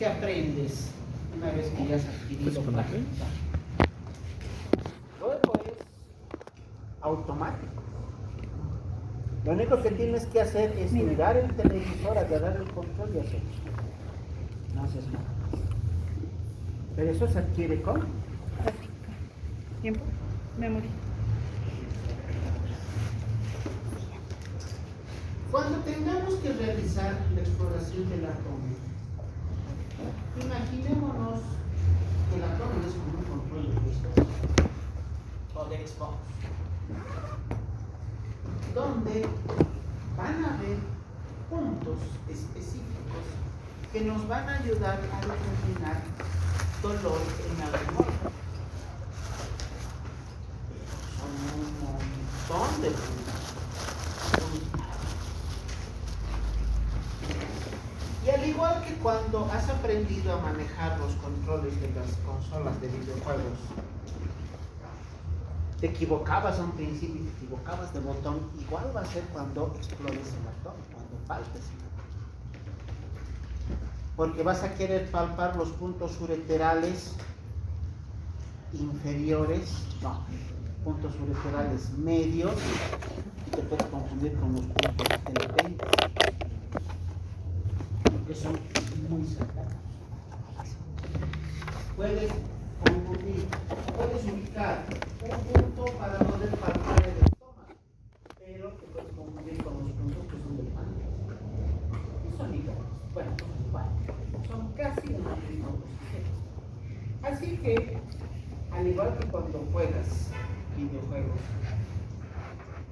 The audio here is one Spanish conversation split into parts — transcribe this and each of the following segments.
que aprendes una vez que ya has adquirido práctica. Luego es automático. Lo único que tienes que hacer es mirar el televisor, agarrar el control y hacerlo. No haces nada. Pero eso se adquiere con Práctica. Tiempo. Memoria. Cuando tengamos que realizar la exploración del abdomen, imaginémonos que el abdomen es como un control de Xbox o de Xbox, donde van a haber puntos específicos que nos van a ayudar a determinar dolor en la memoria. Son un montón de puntos. Y al igual que cuando has aprendido a manejar los controles de las consolas de videojuegos, te equivocabas a un principio y te equivocabas de botón, igual va a ser cuando explores el abdomen, cuando palpes el abdomen. Porque vas a querer palpar los puntos ureterales inferiores, no, puntos ureterales medios, y te puedes confundir con los puntos telopédicos, que son muy cercanos. Puedes confundir, puedes ubicar un punto para poder palpar el estómago, pero te puedes confundir con los puntos que son del páncreas. Y son iguales, bueno, son iguales, son casi de la misma posición. Así que, al igual que cuando juegas videojuegos,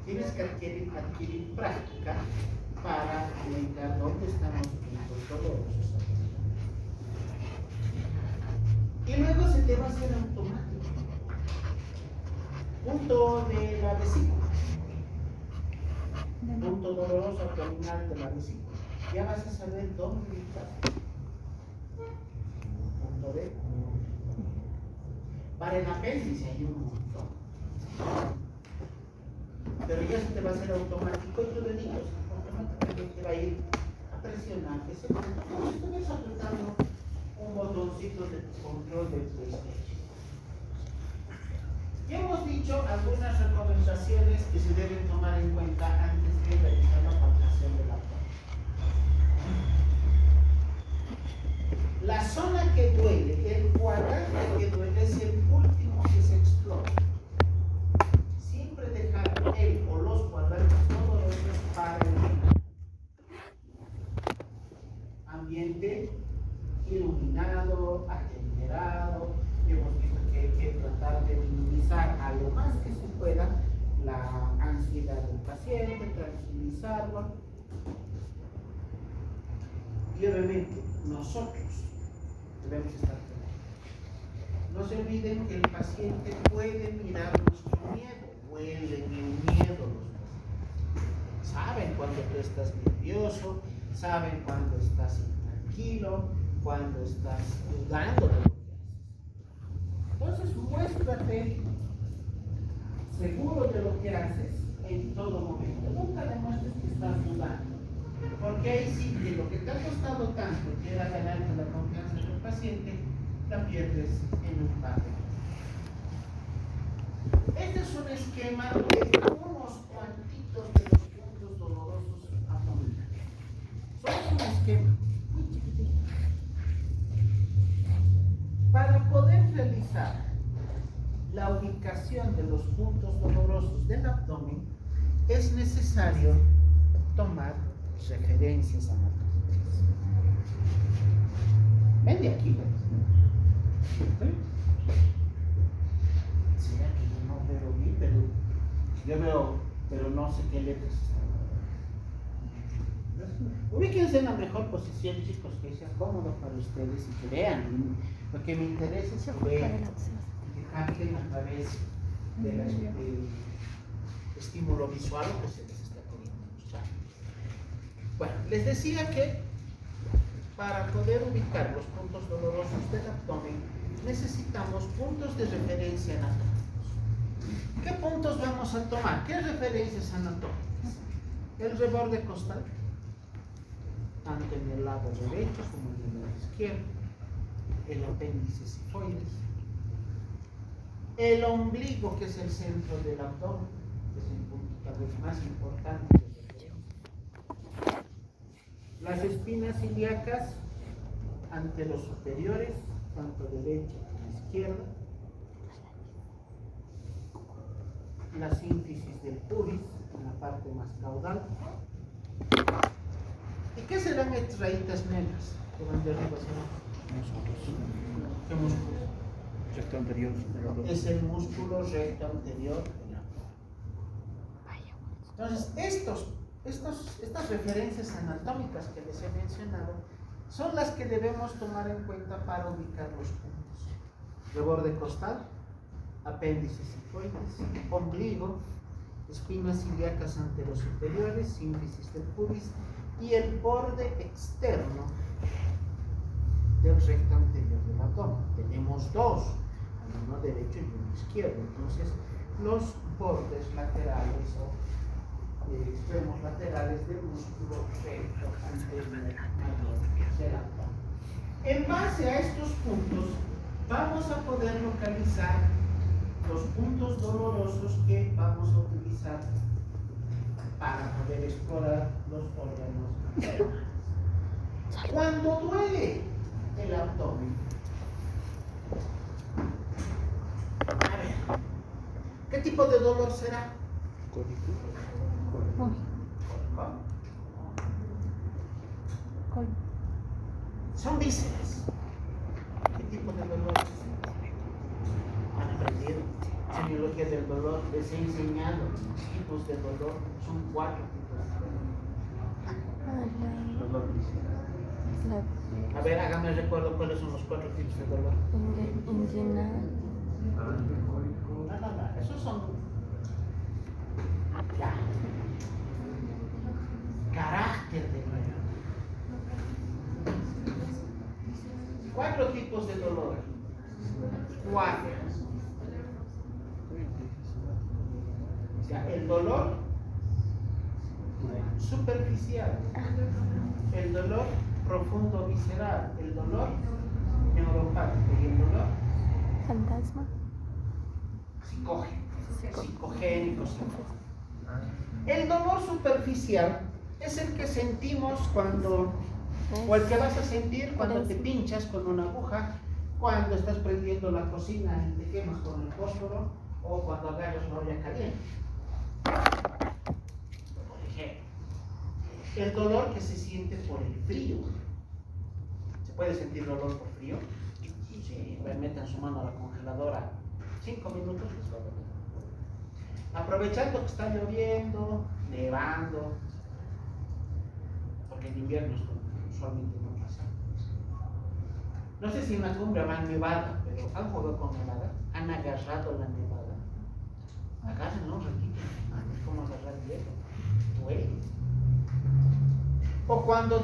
tienes que adquirir práctica para ubicar dónde están los puntos dolorosos. Y luego se te va a hacer automático. Punto de la vesícula. Punto doloroso abdominal de la vesícula. Ya vas a saber dónde ubicar. Punto B. Para el apéndice hay un montón. Pero ya se te va a hacer automático y tu dedito automáticamente va a ir a presionar ese punto. Como si estuvieras apretando un botoncito de control de PlayStation. Ya hemos dicho algunas recomendaciones que se deben tomar en cuenta antes de realizar la palpación del abdomen. La zona que duele, el cuadrante que duele es el último que se explora. Siempre dejar el o los cuadrantes dolorosos para el final. Ambiente iluminado, atemperado, y hemos visto que hay que tratar de minimizar a lo más que se pueda la ansiedad del paciente, tranquilizarlo. Y obviamente nosotros debemos estar atentos. No se olviden que el paciente puede mirar nuestro miedo, huelen el miedo los pacientes. Saben cuando tú estás nervioso, saben cuando estás intranquilo, cuando estás dudando de lo que haces. Entonces muéstrate seguro de lo que haces en todo momento. Nunca demuestres que estás dudando, porque ahí sí que lo que te ha costado tanto, que era ganarte la confianza del paciente, la pierdes en un par de días. Este es un esquema de unos cuantitos de los puntos dolorosos abdominales. Solo es un esquema muy chiquitito. Para poder realizar la ubicación de los puntos dolorosos del abdomen, es necesario tomar referencias anatómicas. Ven de aquí, ¿ves? ¿Será que yo no veo bien? Pero yo veo, pero no sé qué letras están. Ubíquense en la mejor posición, chicos, que sea cómodo para ustedes y que vean. Lo que me interesa es que vean y que capten a través del estímulo visual que se les está queriendo mostrar. Bueno, les decía que para poder ubicar los puntos dolorosos del abdomen necesitamos puntos de referencia anatómicos. ¿Qué puntos vamos a tomar? ¿Qué referencias anatómicas? El reborde costal, tanto en el lado derecho como en el lado izquierdo. el apéndice sifoides, el ombligo, que es el centro del abdomen, que es el punto tal vez más importante de referencia. Las espinas ilíacas anterosuperiores, tanto derecha como izquierda. La sínfisis del pubis, en la parte más caudal. ¿Y qué serán estas rayitas negras que van de arriba hacia abajo? ¿Qué músculo? Recto anterior. Es el músculo recto anterior del abdomen. Entonces, estas referencias anatómicas que les he mencionado son las que debemos tomar en cuenta para ubicar los puntos. De borde costal, apéndice sifoides, ombligo, espinas ilíacas anterosuperiores, sínfisis del pubis y el borde externo del recto anterior del abdomen. Tenemos dos, uno derecho y uno izquierdo. Entonces, los bordes laterales o extremos laterales del músculo recto anterior del abdomen. En base a estos puntos, vamos a poder localizar los puntos dolorosos que vamos a utilizar para poder explorar los órganos. Cuando duele el abdomen, a ver, ¿qué tipo de dolor será? Son vísceras. ¿Qué tipo de dolor es? Han aprendido. Semiología del dolor, les he enseñado tipos de dolor, son 4 tipos de dolor. A ver, hágame recuerdo cuáles son los 4 tipos de dolor. Inguinal. No, esos son ya. Carácter de dolor. 4 tipos de dolor. 4. O sea, el dolor superficial, el dolor profundo visceral, el dolor neuropático y el dolor Fantasma. psicogénico. El dolor superficial es el que sentimos cuando, o el que vas a sentir cuando te pinchas con una aguja, cuando estás prendiendo la cocina y te quemas con el fósforo, o cuando agarras una olla caliente. Por ejemplo, el dolor que se siente por el frío. ¿Se puede sentir dolor por frío? Sí, metan su mano a la congeladora 5 minutos, les va a doler. Aprovechando que está lloviendo, nevando, porque en invierno usualmente no pasa. No sé si en la cumbre van nevada, pero han jugado con nevada, han agarrado la nevada. Agárrenlo un ratito, es como agarrar hielo, duele. O cuando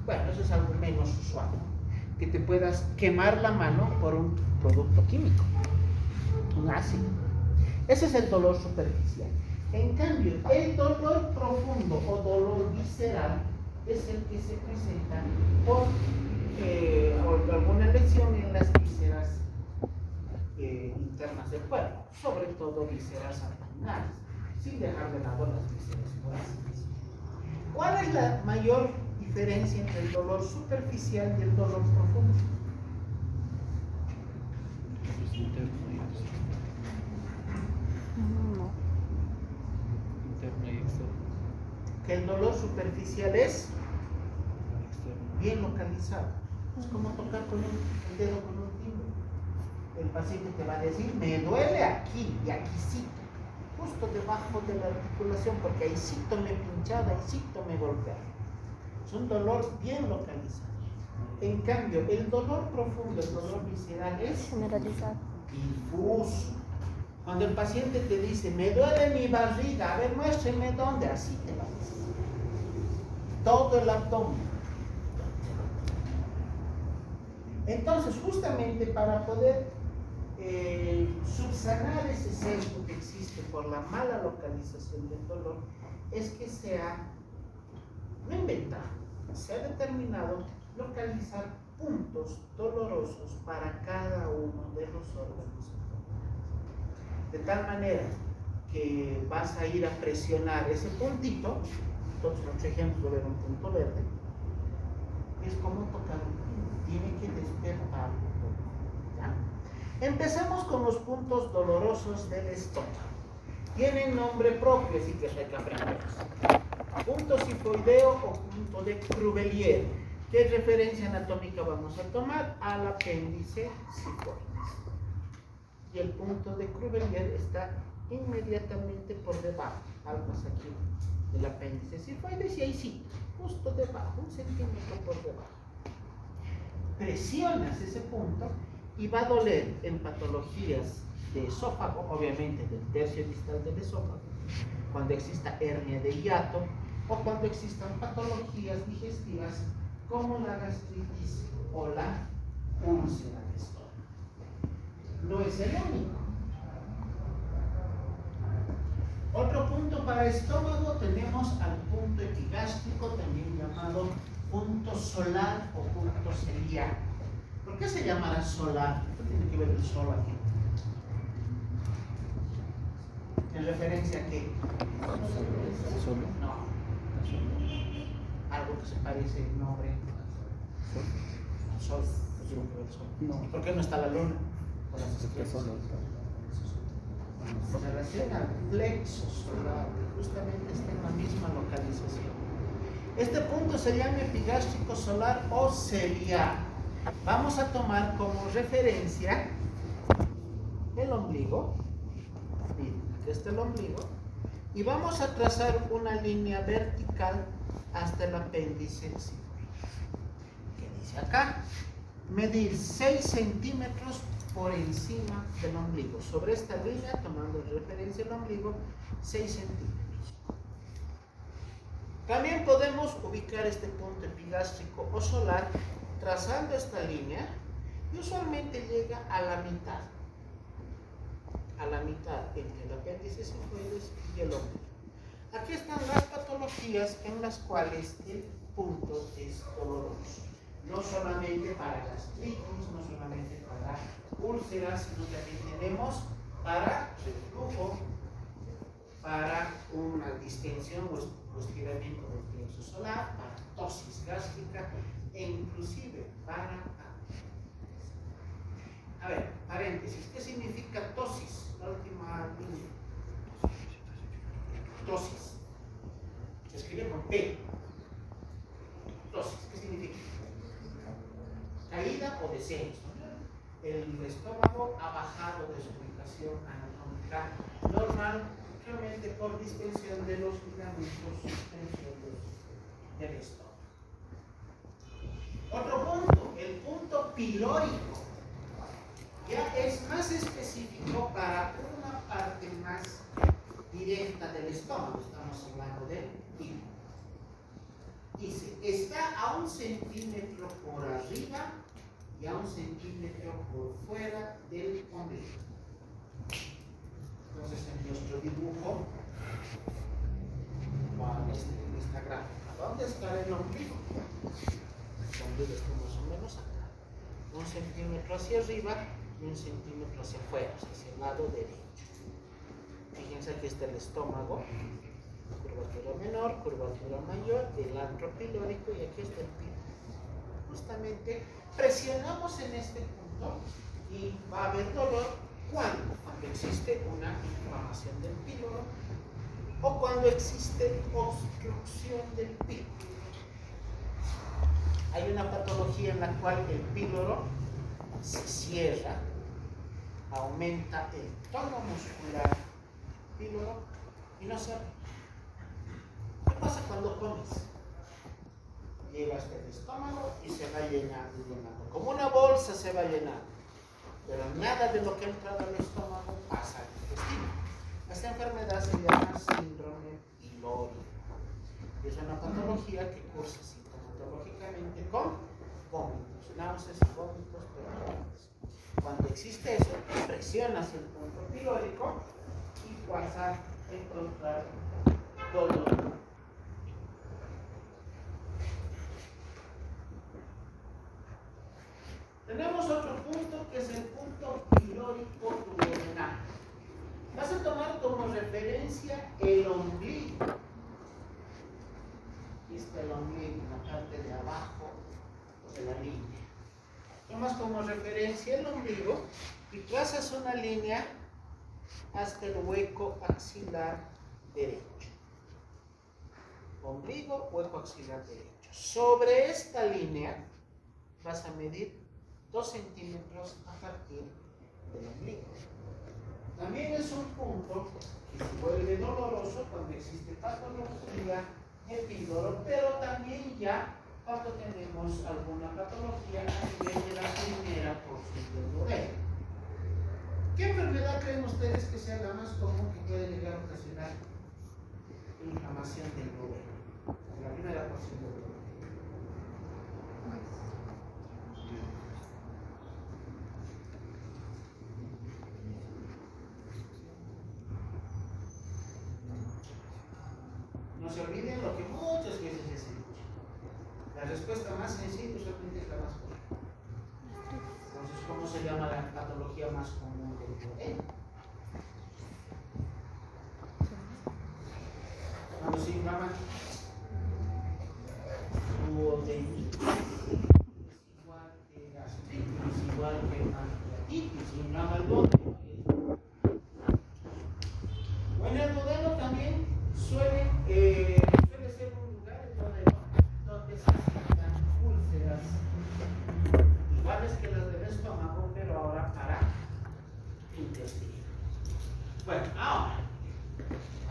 bueno, eso es algo menos usual, ¿no? Que te puedas quemar la mano por un producto químico, un ácido. Ese es el dolor superficial. En cambio, el dolor profundo o dolor visceral es el que se presenta por alguna lesión en las vísceras internas del cuerpo, sobre todo vísceras abdominales, sin dejar de lado las vísceras torácicas. ¿Cuál es la mayor diferencia entre el dolor superficial y el dolor profundo? No. Interno y externo. Que el dolor superficial es bien localizado. Es como tocar con el dedo con un timbre. El paciente te va a decir, me duele aquí y aquícito, justo debajo de la articulación, porque ahícito me pinchaba, ahícito me golpeaba. Es un dolor bien localizado. En cambio, el dolor profundo, el dolor visceral es Generalizado. difuso. Cuando el paciente te dice, me duele mi barriga, a ver, muéstreme dónde, así te va a decir. Todo el abdomen. Entonces, justamente para poder subsanar ese sesgo que existe por la mala localización del dolor, es que se ha, no inventado, se ha determinado localizar puntos dolorosos para cada uno de los órganos abdominales. De tal manera que vas a ir a presionar ese puntito. Entonces, nuestro ejemplo de un punto verde es como tocar un punto. Tiene que despertar un poco. ¿Ya? Empecemos con los puntos dolorosos del estómago. Tienen nombre propio, así que hay que aprenderlos. Punto sifoideo o punto de Crubelier. ¿Qué referencia anatómica vamos a tomar? Al apéndice sifoides. Y el punto de Crubelier está inmediatamente por debajo, algo más aquí del apéndice sifoides, y ahí sí, justo debajo, 1 centímetro por debajo. Presionas ese punto y va a doler en patologías de esófago, obviamente del tercio distal del esófago, cuando exista hernia de hiato o cuando existan patologías digestivas como la gastritis o la úlcera de estómago. No es el único. Otro punto para estómago tenemos al punto epigástrico, también llamado punto solar o punto celíaco. ¿Por qué se llamará solar? ¿Qué tiene que ver el sol aquí? ¿En referencia a qué? No. Algo que se parece en nombre al sol. No. ¿Por qué no está la luna? Por las Se estrellas. solo Se relaciona al plexo solar, que justamente está en la misma localización. Este punto se llama epigástrico solar o celiaco. Vamos a tomar como referencia el ombligo. Miren, aquí está el ombligo. Y vamos a trazar una línea vertical hasta el apéndice sifoides. ¿Qué dice acá? Medir 6 centímetros por encima del ombligo. Sobre esta línea, tomando de referencia el ombligo, 6 centímetros. También podemos ubicar este punto epigástrico o solar trazando esta línea y usualmente llega a la mitad entre el apéndice sifoides y el ombligo. Aquí están las patologías en las cuales el punto es doloroso. No solamente para gastritis, no solamente para úlceras, sino también tenemos para reflujo, para una distensión o estiramiento del plexo solar, para tosis gástrica e inclusive para... A ver, paréntesis, ¿qué significa tosis? La última línea. Tosis. Se escribe con P. Tosis, ¿qué significa? Caída o descenso. El estómago ha bajado de su ubicación anatómica normal, realmente por distensión de los ligamentos suspensorios del estómago. Otro punto, el punto pilórico. Ya es más específico para una parte más directa del estómago. Estamos hablando del pilo. Dice, está a 1 centímetro por arriba y a 1 centímetro por fuera del ombligo. Entonces, en nuestro dibujo, en esta gráfica, ¿dónde está el ombligo? El ombligo está más o menos acá. 1 centímetro hacia arriba y 1 centímetro hacia afuera, hacia el lado derecho. Fíjense, aquí está el estómago, curvatura menor, curvatura mayor, el antro pilórico, y aquí está el pilo. Justamente presionamos en este punto y va a haber dolor cuando existe una inflamación del píloro o cuando existe obstrucción del píloro. Hay una patología en la cual el píloro se cierra, aumenta el tono muscular del píloro y no se abre. ¿Qué pasa cuando comes? Llega hasta el estómago y se va llenando, como una bolsa se va llenando, pero nada de lo que entra al estómago pasa al intestino. Esta enfermedad se llama síndrome pilórico. Es una patología que cursa sintomatológicamente con vómitos, náuseas y vómitos permanentes. Cuando existe eso, presionas el punto pilórico y vas a encontrar dolor. referencia el ombligo. Aquí está el ombligo en la parte de abajo de la línea. Tomas como referencia el ombligo y trazas una línea hasta el hueco axilar derecho. Ombligo, hueco axilar derecho. Sobre esta línea vas a medir 2 centímetros a partir del ombligo. También es un punto que se vuelve doloroso cuando existe patología de píloro, pero también ya cuando tenemos alguna patología a nivel de la primera porción del duodeno. ¿Qué enfermedad creen ustedes que sea la más común que puede llegar a ocasionar inflamación del duodeno? La primera porción del duodeno. No se olviden lo que muchas veces les he dicho. La respuesta más sencilla usualmente es la más correcta. Entonces, ¿cómo se llama la patología más común del duodeno? Cuando se inflama duodenitis, es igual que gastritis, es igual que pancreatitis, se inflama el duodeno. Bueno, el duodeno también suele ser un lugar el duodeno donde se sientan úlceras iguales que las del estómago, pero ahora para intestino. Bueno, ahora,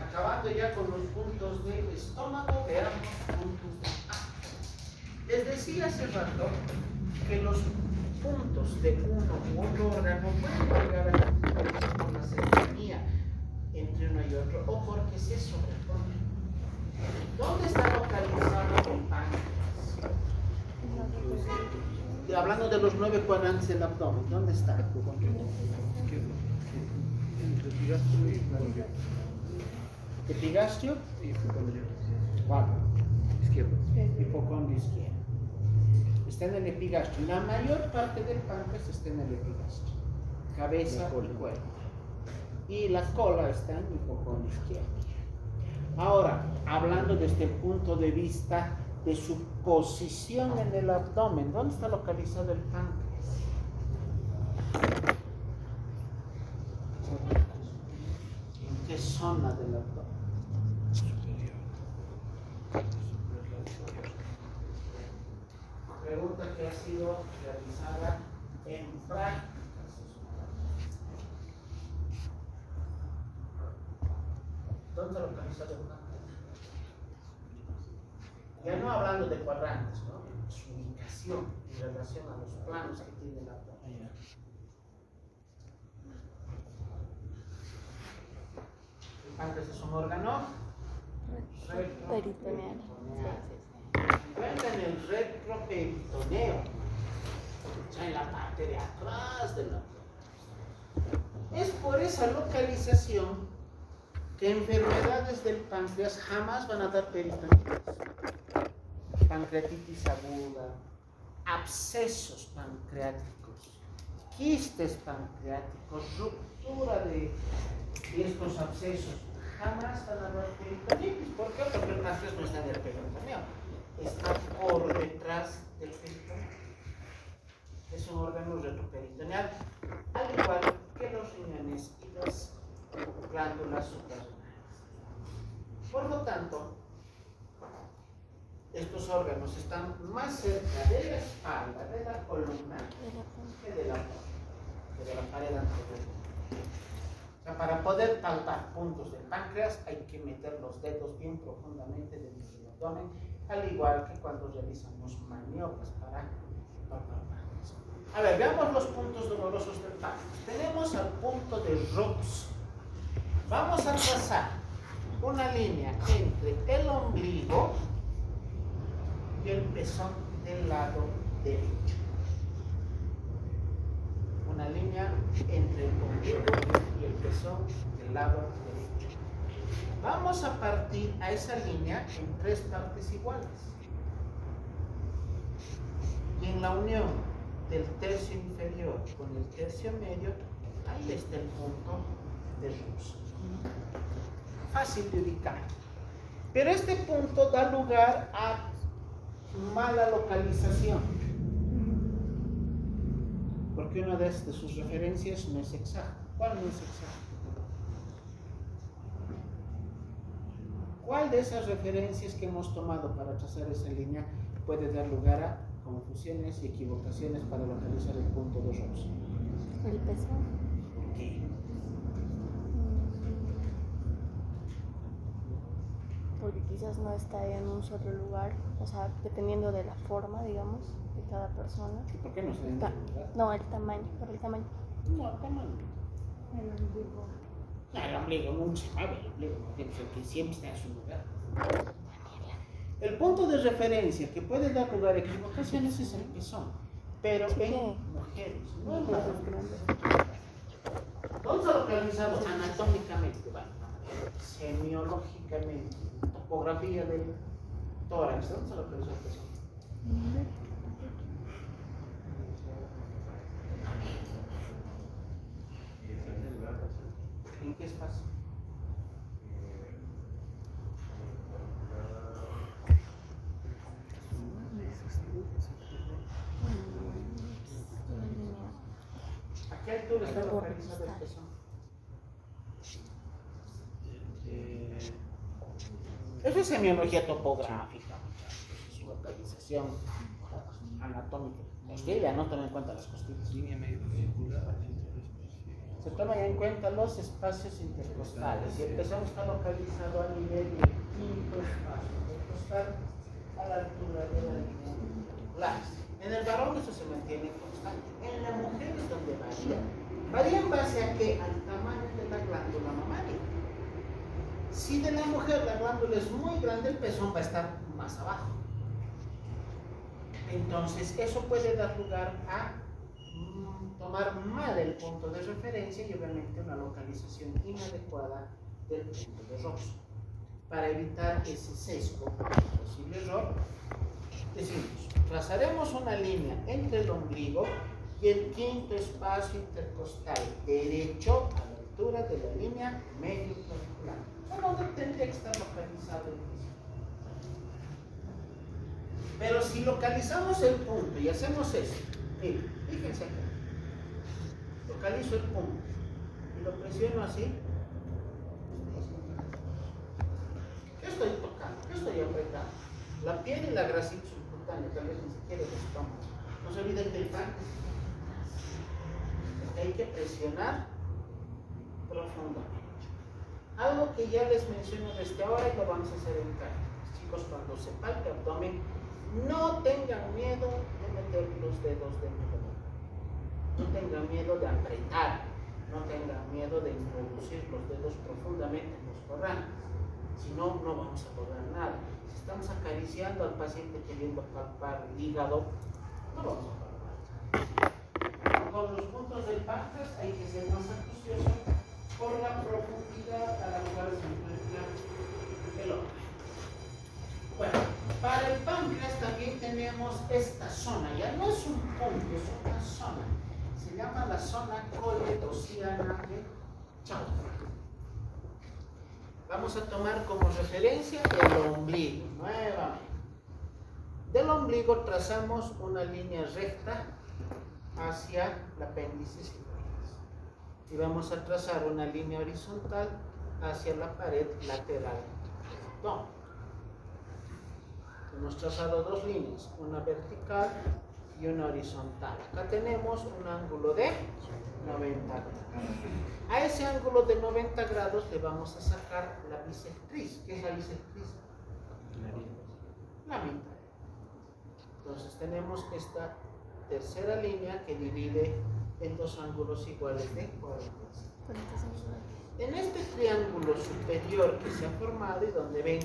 acabando ya con los puntos del estómago, veamos puntos de abdomen. Les decía hace rato que los puntos de uno u otro órgano pueden llegar a por la cercanía entre uno y otro o porque se sobreponen. ¿Dónde está localizado el páncreas? Hablando de los 9 cuadrantes del abdomen, ¿dónde está? Epigastrio y hipocondrio. ¿Cuál? Izquierdo. Hipocondrio izquierdo. Está en el epigastrio. La mayor parte del páncreas está en el epigastrio. Cabeza y cuerpo. Y la cola está en el hipocondrio izquierdo. Ahora, hablando desde el punto de vista de su posición en el abdomen, ¿dónde está localizado el páncreas? ¿En qué zona del abdomen? Superior. Pregunta que ha sido realizada en prácticas. ¿Dónde está localizado el páncreas? Ya no hablando de cuadrantes, ¿no? Su ubicación en relación a los planos que tiene el abdomen. El páncreas es un órgano Peritoneal. Se encuentra en el retroperitoneo, o sea, en la parte de atrás del abdomen. Es por esa localización que enfermedades del páncreas jamás van a dar peritonitis. Pancreatitis aguda, abscesos pancreáticos, quistes pancreáticos, ruptura de estos abscesos, jamás van a dar peritonitis. ¿Por qué? Porque el páncreas no está en el peritoneo, está por detrás del peritoneo. Es un órgano retroperitoneal, al igual que los riñones y las glándulas suprarrenales. Por lo tanto, estos órganos están más cerca de la espalda, de la columna, que de la pared anterior. O sea, para poder palpar puntos del páncreas hay que meter los dedos bien profundamente dentro del abdomen, al igual que cuando realizamos maniobras para palpar páncreas. A ver, veamos los puntos dolorosos del páncreas. Tenemos al punto de Roux. Vamos a trazar una línea entre el ombligo y el pezón del lado derecho. Una línea entre el ombligo y el pezón del lado derecho. Vamos a partir a esa línea en 3 partes iguales. Y en la unión del tercio inferior con el tercio medio, ahí está el punto de Roux. fácil de ubicar. Pero este punto da lugar a mala localización, porque una de sus referencias no es exacta. ¿Cuál no es exacta? ¿Cuál de esas referencias que hemos tomado para trazar esa línea puede dar lugar a confusiones y equivocaciones para localizar el punto de Robson? El peso. ¿Por qué? Porque quizás no está en un solo lugar, o sea, dependiendo de la forma, digamos, de cada persona. ¿Y por qué no se da? No, el tamaño, por el tamaño. No, el tamaño. El ombligo. No, el ombligo nunca se mueve, el ombligo tiene que siempre está en su lugar. El punto de referencia que puede dar lugar a equivocaciones es el pezón, pero en mujeres, no en hombres. ¿Dónde está localizado anatómicamente? Bueno, semiológicamente, topografía del tórax, ¿dónde está localizado el pezón? ¿En qué espacio? ¿A qué altura está localizado el pezón? Eso es semiología topográfica, su localización anatómica. Costilla, no tomen en cuenta las costillas. Se toman en cuenta los espacios intercostales y el pezón está localizado a nivel del quinto espacio intercostal a la altura de la línea intercostal. En el varón eso se mantiene constante. En la mujer es donde varía. Varía en base a qué? Al tamaño de la glándula mamaria. Si de la mujer la glándula es muy grande, el pezón va a estar más abajo. Entonces eso puede dar lugar a tomar mal el punto de referencia y obviamente una localización inadecuada del punto de Robson. Para evitar ese sesgo, posible error, decimos, trazaremos una línea entre el ombligo y el quinto espacio intercostal derecho a la altura de la línea medio clavicular. ¿Dónde tendría que estar localizado el piso? Pero si localizamos el punto y hacemos eso, miren, fíjense acá. Localizo el punto y lo presiono así. ¿Qué estoy tocando? ¿Qué estoy apretando? La piel y la grasita subcutánea, tal vez ni siquiera el estómago. No se olviden del páncreas. Hay que presionar profundamente. Algo que ya les menciono desde ahora y lo vamos a hacer en práctica. Chicos, cuando se palpe abdomen, no tengan miedo de meter los dedos dentro de la boca. No tengan miedo de apretar. No tengan miedo de introducir los dedos profundamente en los corrantes. Si no, no vamos a lograr nada. Si estamos acariciando al paciente queriendo palpar el hígado, no vamos a palpar. Con los puntos del páncreas hay que ser más acucioso por la profundidad a la cual se encuentra el órgano. Bueno, para el páncreas también tenemos esta zona, ya no es un punto, es una zona. Se llama la zona coledociana de Chaucer. Vamos a tomar como referencia el ombligo, nuevamente. Del ombligo trazamos una línea recta hacia el apéndice cefálico. Y vamos a trazar una línea horizontal hacia la pared lateral del abdomen. Hemos trazado dos líneas, una vertical y una horizontal. Acá tenemos un ángulo de 90 grados. A ese ángulo de 90 grados le vamos a sacar la bisectriz. ¿Qué es la bisectriz? La mitad. Entonces tenemos esta tercera línea que divide en dos ángulos iguales de 45. En este triángulo superior que se ha formado y donde ven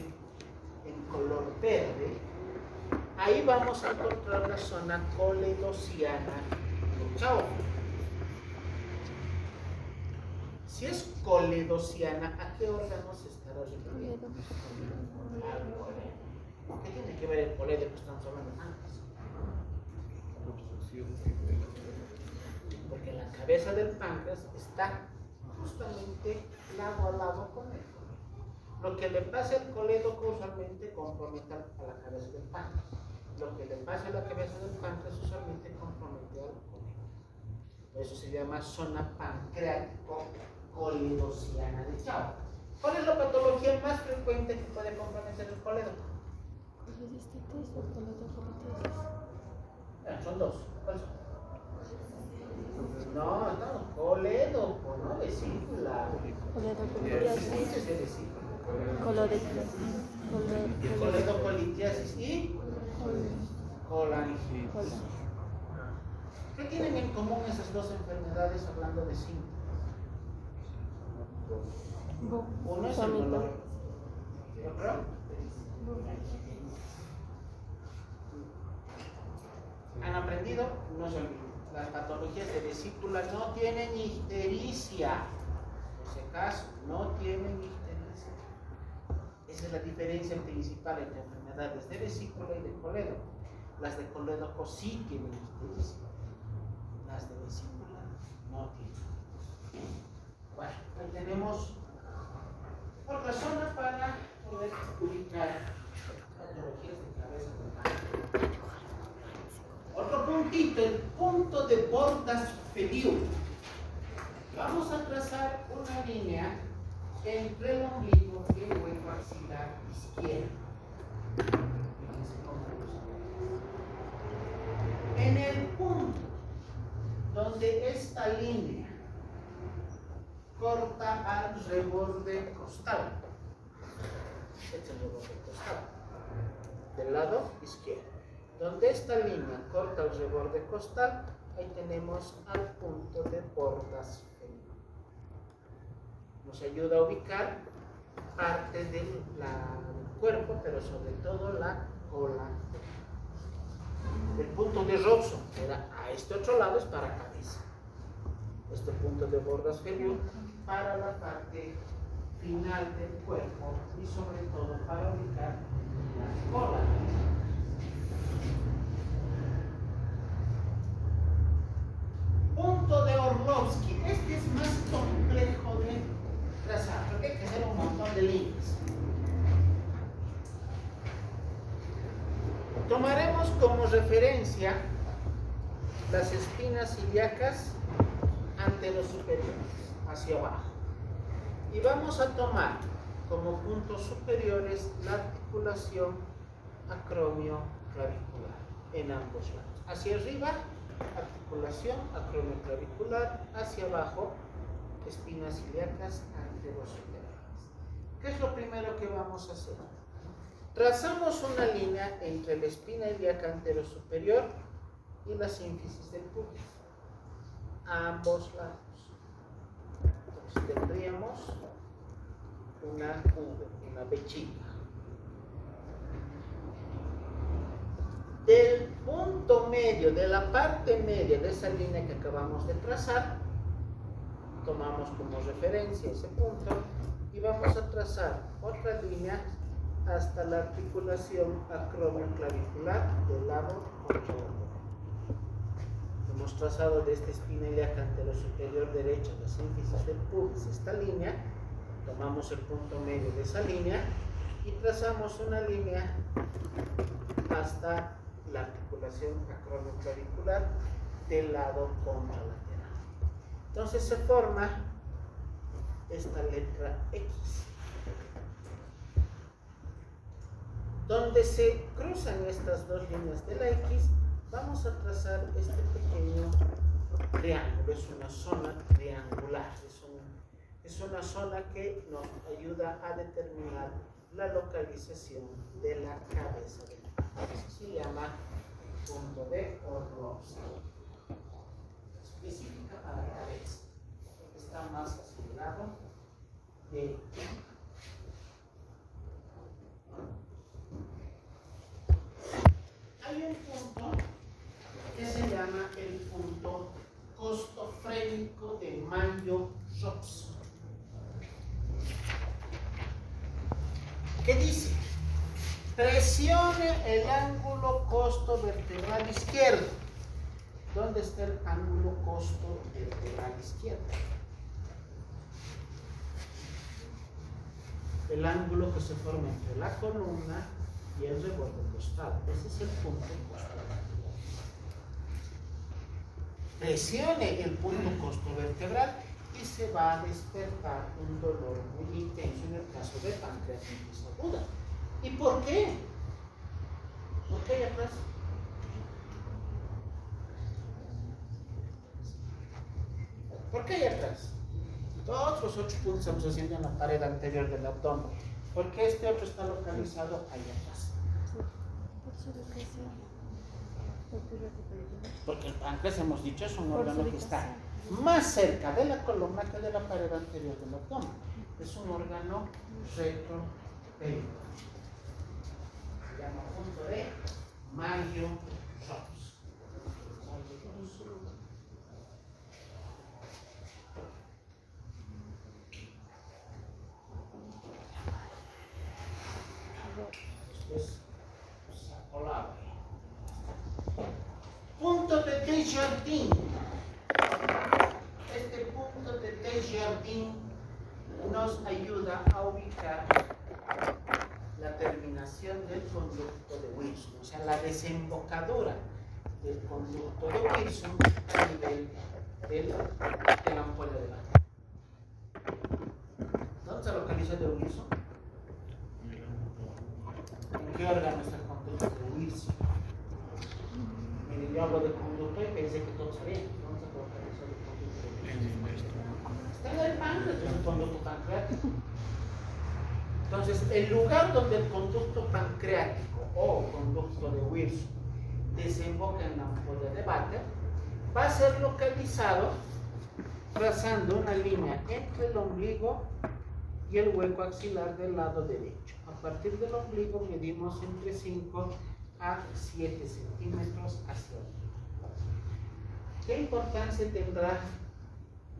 en color verde, ahí vamos a encontrar la zona coledociana de Chaucer. Si es coledociana, ¿a qué órgano se estará refiriendo? Al coledo. ¿Qué tiene que ver el coledo que estamos hablando antes? Porque la cabeza del páncreas está justamente lado a lado con el coledo. Lo que le pasa al colédoco usualmente compromete a la cabeza del páncreas. Lo que le pasa a la cabeza del páncreas usualmente compromete al colédoco. Eso se llama zona pancreático-coledociana de Chao. ¿Cuál es la patología más frecuente que puede comprometer el colédoco? Colecistitis o coledocolitis. Son dos. ¿Cuáles son? No, colédoco, no vesícula. Coledocolitis. Es de vesícula. Coledocolitiasis y colangitis. ¿Qué tienen en común esas dos enfermedades hablando de síntomas? Uno es el dolor. ¿Otro? ¿Han aprendido? No se olviden. Las patologías de vesícula no tienen ictericia. Por si acaso, no tienen ictericia. Esa es la diferencia principal entre enfermedades de vesícula y de colédoco. Las de colédoco sí tienen ictericia. Las de vesícula no tienen. Bueno, ahí tenemos otra zona para poder ubicar patologías de cabeza del páncreas. Otro puntito, el punto de Bordas superior. Vamos a trazar una línea entre el ombligo y el hueco axilar izquierdo. En el punto donde esta línea corta al reborde costal, este es el reborde costal, del lado izquierdo. Donde esta línea corta el reborde costal, ahí tenemos al punto de Bordas superior. Nos ayuda a ubicar parte del cuerpo, pero sobre todo la cola. El punto de Robson era a este otro lado, es para cabeza. Este punto de Bordas superior para la parte final del cuerpo y sobre todo para ubicar la cola. Punto de Orlovsky. Este es más complejo de trazar, porque hay que hacer un montón de líneas. Tomaremos como referencia las espinas ilíacas anterosuperiores, hacia abajo. Y vamos a tomar como puntos superiores la articulación acromioclavicular en ambos lados. Hacia arriba, articulación acromioclavicular, hacia abajo, espinas ilíacas anterosuperiores. ¿Qué es lo primero que vamos a hacer? Trazamos una línea entre la espina ilíaca anterosuperior y la sínfisis del pubis, a ambos lados. Entonces tendríamos una V, una B chica. Del punto medio, de la parte media de esa línea que acabamos de trazar, tomamos como referencia ese punto y vamos a trazar otra línea hasta la articulación acromioclavicular del lado contrario. Hemos trazado de esta espina ilíaca anterosuperior derecha, la sínfisis del pubis, esta línea. Tomamos el punto medio de esa línea y trazamos una línea hasta la articulación acromioclavicular del lado contralateral. Entonces se forma esta letra X. Donde se cruzan estas dos líneas de la X, vamos a trazar este pequeño triángulo. Es una zona triangular, es una zona que nos ayuda a determinar la localización de la cabeza del páncreas. Se llama punto de Orlovsky. Específica para la cabeza. Está más hacia el lado de hay un punto que se llama el punto costofrénico de Mayo-Robson. ¿Qué dice? Presione el ángulo costovertebral izquierdo. ¿Dónde está el ángulo costovertebral izquierdo? el ángulo que se forma entre la columna y el reborde costal. Ese es el punto costal. Presione el punto costovertebral y se va a despertar un dolor muy intenso en el caso de pancreatitis aguda. ¿Y por qué? ¿Por qué allá atrás? ¿Por qué allá atrás? Todos los 8 puntos estamos haciendo en la pared anterior del abdomen. ¿Por qué este otro está localizado allá atrás? Por su ubicación. Porque el páncreas, hemos dicho, es un Por órgano su que está ubicación. más cerca de la columna que de la pared anterior del abdomen. Es un órgano retropélvico. Se llama punto de Mayo-Rhodes. Después, Sacolave. Punto de Desjardins. Este punto de Desjardins nos ayuda a ubicar la terminación del conducto de Wilson, o sea, la desembocadura del conducto de Wilson a nivel de la ampolla de Bata. ¿Dónde se localiza el de Wilson? ¿En qué órgano está el conducto de Wilson? Miren, yo hablo de conducto y pensé que todos sabían. ¿Dónde se localiza el conducto de Wilson? Está en el páncreas, es un conducto pancreático. Entonces, el lugar donde el conducto pancreático o conducto de Wilson desemboca en la ampolla de Bata va a ser localizado trazando una línea entre el ombligo y el hueco axilar del lado derecho. A partir del ombligo medimos entre 5 a 7 centímetros hacia arriba. ¿Qué importancia tendrá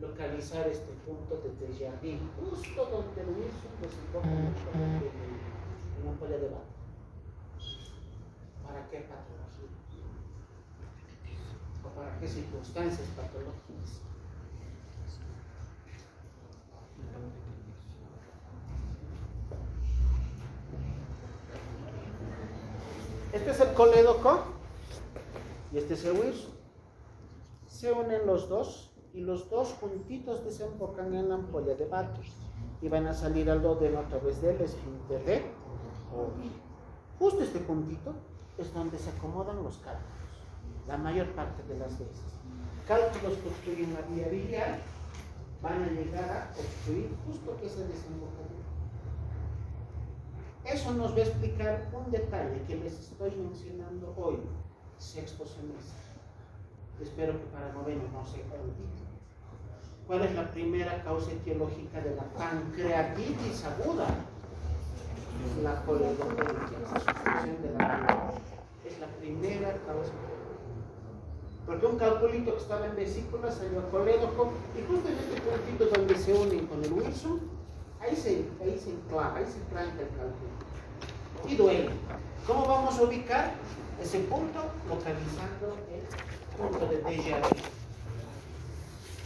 localizar este punto de Desjardins, justo donde el Wilson desemboca en la ampolla de Bata? ¿Para qué patología? ¿O para qué circunstancias patológicas? Este es el colédoco y este es el Wilson. Se unen los dos y los dos juntitos desembocan en la ampolla de Bata y van a salir al duodeno a través del esfínter de Oddi. Justo este puntito es donde se acomodan los cálculos, la mayor parte de las veces. Cálculos que obstruyen la vía biliar van a llegar a obstruir justo esa desembocadura. Eso nos va a explicar un detalle que les estoy mencionando hoy, sexto semestre. Espero que para noveno no se olvide. ¿Cuál es la primera causa etiológica de la pancreatitis aguda? La coledocolitis, la sustitución de la columna. Es la primera causa. Porque un calculito que estaba en vesícula salió a colédoco y justo en este puntito donde se unen con el Wilson, ahí se enclava, ahí se planta el cálculo. Y duele. ¿Cómo vamos a ubicar ese punto? Localizando el punto de Desjardins.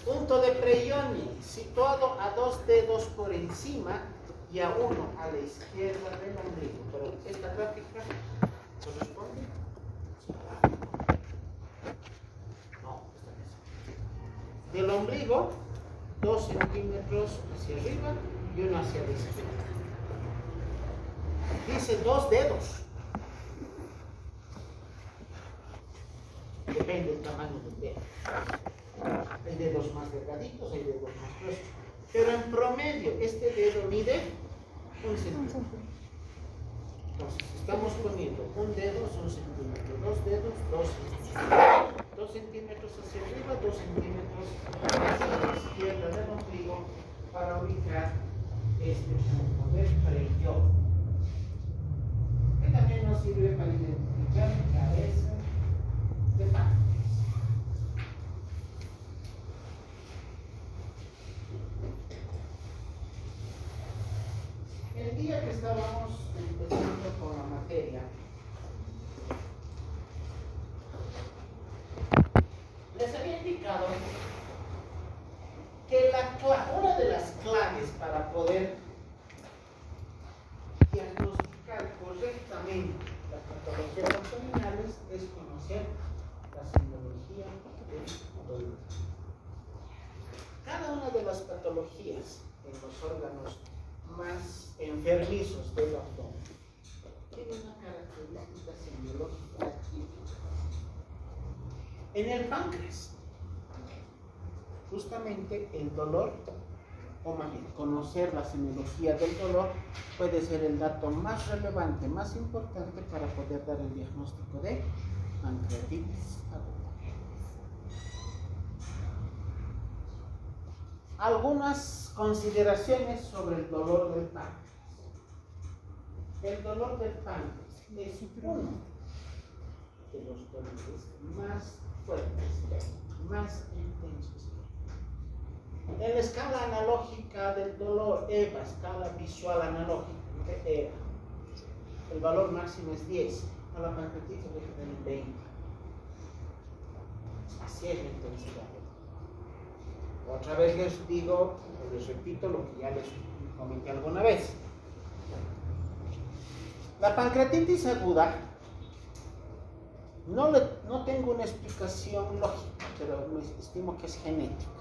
Punto de Preyoni, situado a 2 dedos por encima y a 1 a la izquierda del ombligo. Pero esta gráfica corresponde. No, esta vez. Del ombligo, 2 centímetros hacia arriba y 1 hacia la izquierda. Dice 2 dedos. Depende del tamaño del dedo. Hay dedos más delgaditos, hay dedos más gruesos. Pero en promedio, este dedo mide 1 centímetro. Entonces, estamos poniendo un dedo, 1 centímetro, 2 dedos, 2 centímetros. 2 centímetros hacia arriba, 2 centímetros hacia la izquierda del ombligo para ubicar este punto de Preyoni. Que también nos sirve para identificar cabeza de páncreas. El día que estábamos empezando con la materia, les había indicado que una de las claves para poder correctamente las patologías abdominales es conocer la semiología del dolor. Cada una de las patologías en los órganos más enfermizos del abdomen tiene una característica semiológica típica. En el páncreas, justamente el dolor, o más bien, conocer la semiología del dolor puede ser el dato más relevante, más importante para poder dar el diagnóstico de pancreatitis aguda. Algunas consideraciones sobre el dolor del páncreas. El dolor del páncreas es uno de los dolores más fuertes, más intensos. En la escala analógica del dolor, EVA, escala visual analógica, EVA, el valor máximo es 10, a la pancreatitis es 20. Así es la intensidad. Otra vez les digo, les repito lo que ya les comenté alguna vez. La pancreatitis aguda, no tengo una explicación lógica, pero me estimo que es genética.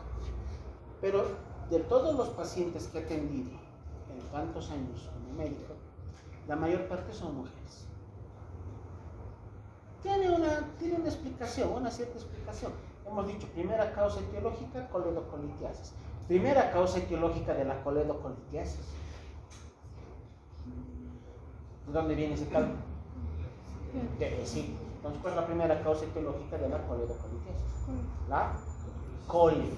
Pero de todos los pacientes que he atendido en tantos años como médico, la mayor parte son mujeres. Tiene una explicación, una cierta explicación. Hemos dicho, primera causa etiológica, coledocolitiasis. Primera causa etiológica de la coledocolitiasis. ¿De dónde viene ese cálculo? Sí. Entonces, ¿cuál es la primera causa etiológica de la coledocolitiasis? La colelitiasis,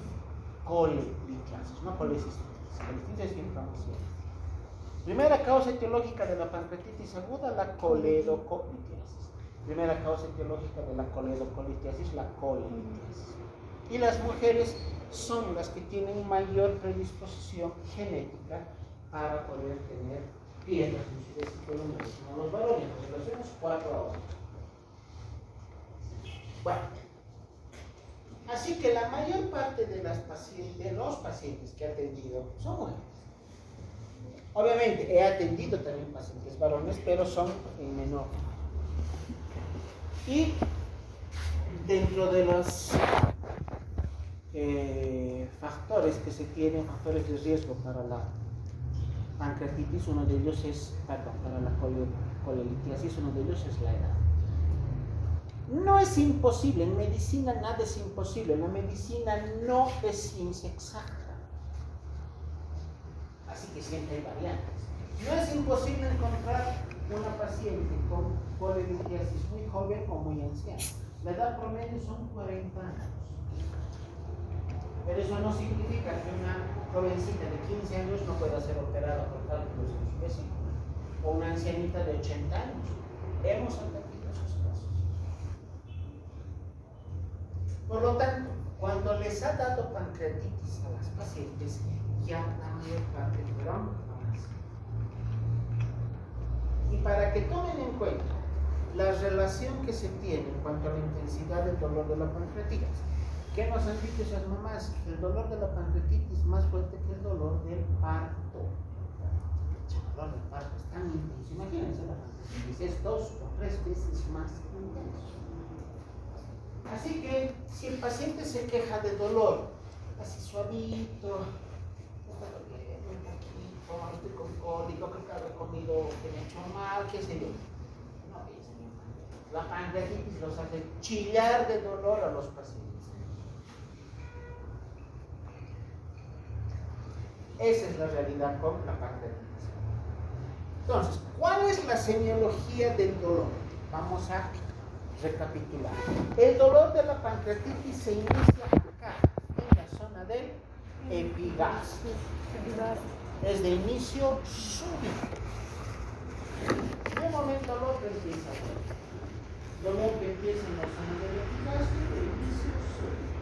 no colecistitis. Colecistitis es inflamación. Primera causa etiológica de la pancreatitis aguda, la coledocolitiasis. Primera causa etiológica de la coledocolitiasis, la colelitiasis. Y las mujeres son las que tienen mayor predisposición genética para poder tener piedras musculoesqueléticas, no los varones, en relaciones 4 a 8. Bueno, así que la mayor parte de los pacientes que he atendido son mujeres. Obviamente he atendido también pacientes varones, pero son en menor. Y dentro de los factores que se tienen, factores de riesgo para la pancreatitis, uno de ellos es, para la colelitiasis, uno de ellos es la edad. No es imposible, en medicina nada es imposible, la medicina no es ciencia exacta. Así que siempre hay variantes. No es imposible encontrar una paciente con colelitiasis muy joven o muy anciana. La edad promedio son 40 años. Pero eso no significa que una jovencita de 15 años no pueda ser operada por cálculos en su vesícula. O una ancianita de 80 años. Hemos atendido esos casos. Por lo tanto, cuando les ha dado pancreatitis a las pacientes, ya la mayor parte fueron mamás. Y para que tomen en cuenta la relación que se tiene en cuanto a la intensidad del dolor de la pancreatitis, ¿qué nos han dicho esas mamás? El dolor de la pancreatitis es más fuerte que el dolor del parto. El dolor del parto es tan intenso. Imagínense, la pancreatitis es 2 o 3 veces más intenso. Así que si el paciente se queja de dolor, así suavito, está doliendo un poquito, estoy con cólico, creo que habré comido que me he hecho mal, qué sé yo. No, la pancreatitis los hace chillar de dolor a los pacientes. Esa es la realidad con la pancreatitis. Entonces, ¿cuál es la semiología del dolor? Vamos a recapitular. El dolor de la pancreatitis se inicia acá, en la zona del epigastrio. Es de inicio súbito. De un momento al otro empieza a doler. Dolor que empieza en la zona del epigastrio, de inicio súbito.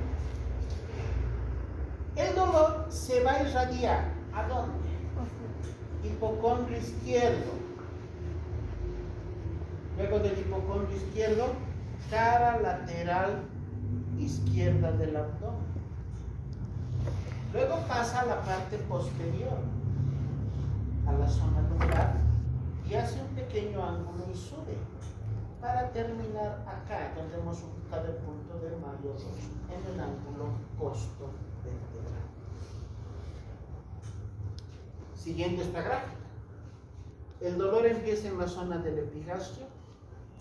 El dolor se va a irradiar. ¿A dónde? Hipocondrio izquierdo. Luego del hipocondrio izquierdo, cara lateral izquierda del abdomen. Luego pasa a la parte posterior, a la zona lumbar, y hace un pequeño pequeño ángulo y sube para terminar acá, donde hemos ubicado el punto de mayo 2, en el ángulo costo vertebral. Siguiendo esta gráfica, el dolor empieza en la zona del epigastrio,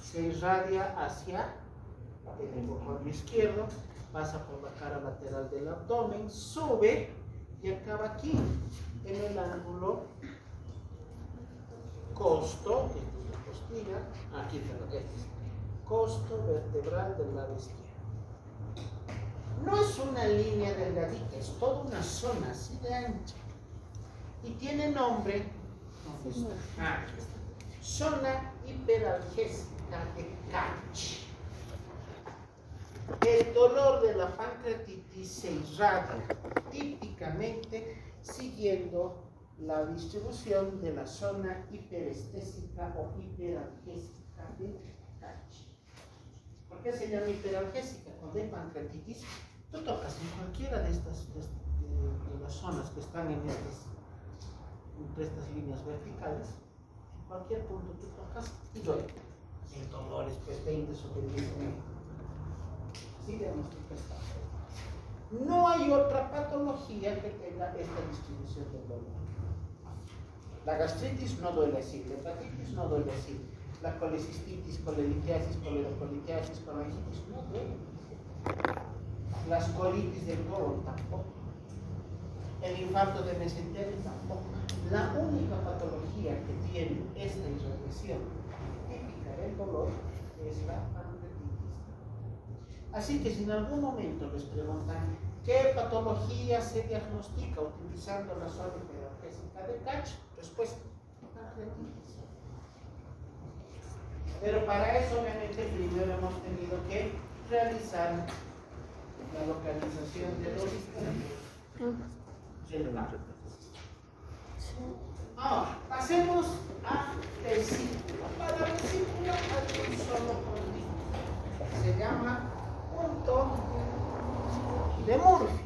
se irradia hacia el hemorroide izquierdo, pasa por la cara lateral del abdomen, sube y acaba aquí, en el ángulo costo, que es la costilla, aquí está, este es costo vertebral del lado izquierdo. No es una línea delgadita, es toda una zona así de ancha. Y tiene nombre, ¿dónde está? Ah, aquí está. Zona hiperalgésica de Koch. El dolor de la pancreatitis se irradia típicamente siguiendo la distribución de la zona hiperestésica o hiperalgésica de Koch. ¿Por qué se llama hiperalgésica? Cuando hay pancreatitis, tú tocas en cualquiera de estas de las zonas que están entre estas líneas verticales, en cualquier punto tú tocas y duele. El dolor es pues 20 sobre 10 minutos. Así diagnostica esta. No hay otra patología que tenga esta distribución del dolor. La gastritis no duele así, la hepatitis no duele así, la colecistitis, colelitiasis, coledocolitiasis, colangitis no duele. Las colitis del colon tampoco. El infarto de mesenterio tampoco. La única patología que tiene esta irradiación típica del dolor es la pancreatitis. Así que si en algún momento les preguntan qué patología se diagnostica utilizando la zona hiperalgésica de Koch, respuesta, pancreatitis. Pero para eso obviamente primero hemos tenido que realizar la localización de los relevantes. Ahora, pasemos a vesícula. Para vesícula hay un solo punto. Se llama punto de Murphy.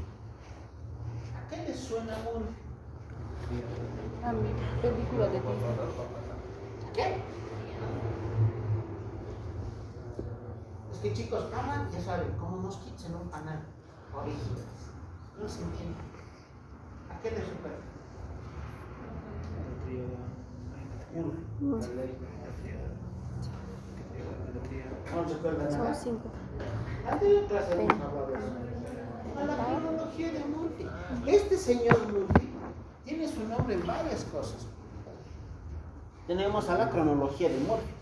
¿A qué le suena Murphy? A mi película de Disney. ¿Qué? Es que chicos, aman, ya saben, como mosquitos en un panal. Orígenes. No se entiende. ¿A qué le recuerda? No recuerda nada. Son 5. Anterior clase hemos hablado de eso. A la cronología de Murphy. Este señor Murphy tiene su nombre en varias cosas. Tenemos a la cronología de Murphy,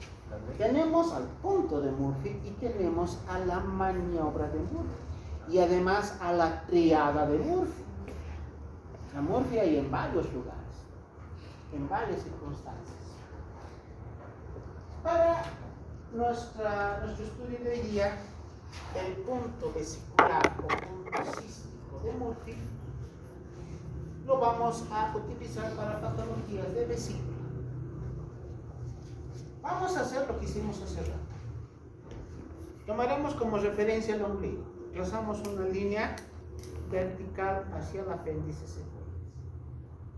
tenemos al punto de Murphy y tenemos a la maniobra de Murphy y además a la triada de Murphy. La Murphy hay en varios lugares, en varias circunstancias. Para nuestro estudio de hoy día, el punto vesicular o punto cístico de Murphy lo vamos a utilizar para patologías de vesícula. Vamos a hacer lo que hicimos hace rato. Tomaremos como referencia el ombligo. Trazamos una línea vertical hacia el apéndice cephóides.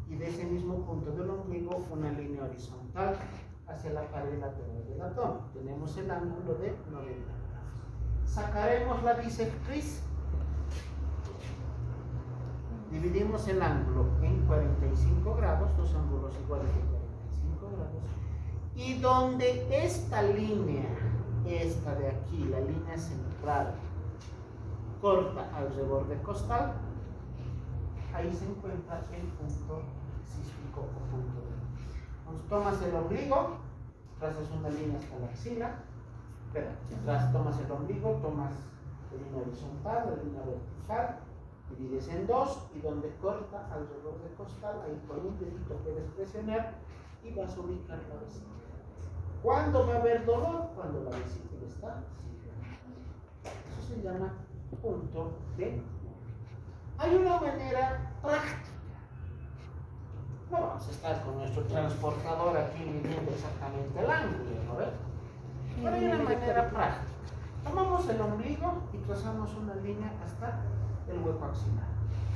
Y de ese mismo punto del ombligo, una línea horizontal hacia la pared lateral del abdomen. Tenemos el ángulo de 90 grados. Sacaremos la bisectriz. Dividimos el ángulo en 45 grados, dos ángulos iguales de 45 grados. Y donde esta línea, esta de aquí, la línea central, corta al reborde costal, ahí se encuentra el punto cístico o punto de Murphy. Entonces tomas el ombligo, trazas una línea hasta la axila, tomas el ombligo, tomas la línea horizontal, la línea vertical, divides en dos y donde corta al reborde costal, ahí con un dedito puedes presionar y vas a ubicar la vesícula. ¿Cuándo va a haber dolor? Cuando la vesícula está cíclica. Eso se llama punto de. Hay una manera práctica. No vamos a estar con nuestro transportador aquí midiendo exactamente el ángulo, ¿no ves? Pero hay una manera práctica. Tomamos el ombligo y trazamos una línea hasta el hueco axilar.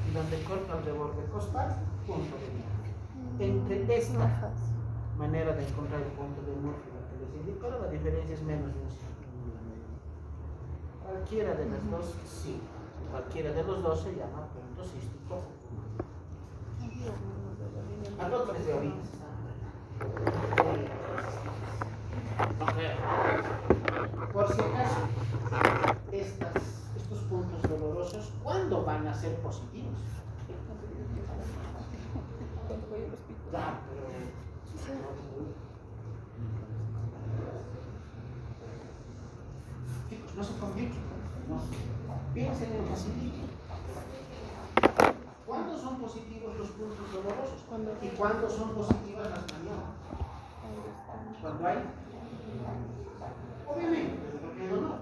Y donde corta el reborde costal, punto de. Entre esta manera de encontrar el punto de Murphy que les indico, la diferencia es menos de un centímetro. Cualquiera de las dos, sí. Cualquiera de los dos se llama punto cístico. A los 3 de ahorita. Por si acaso, estos puntos dolorosos, ¿cuándo van a ser positivos? Ya, pero... Chicos, no se compliquen. No. Piensen en facilito. ¿Cuándo son positivos los puntos dolorosos? ¿Y cuándo son positivas las maniobras? ¿Cuándo hay? Obviamente, porque no.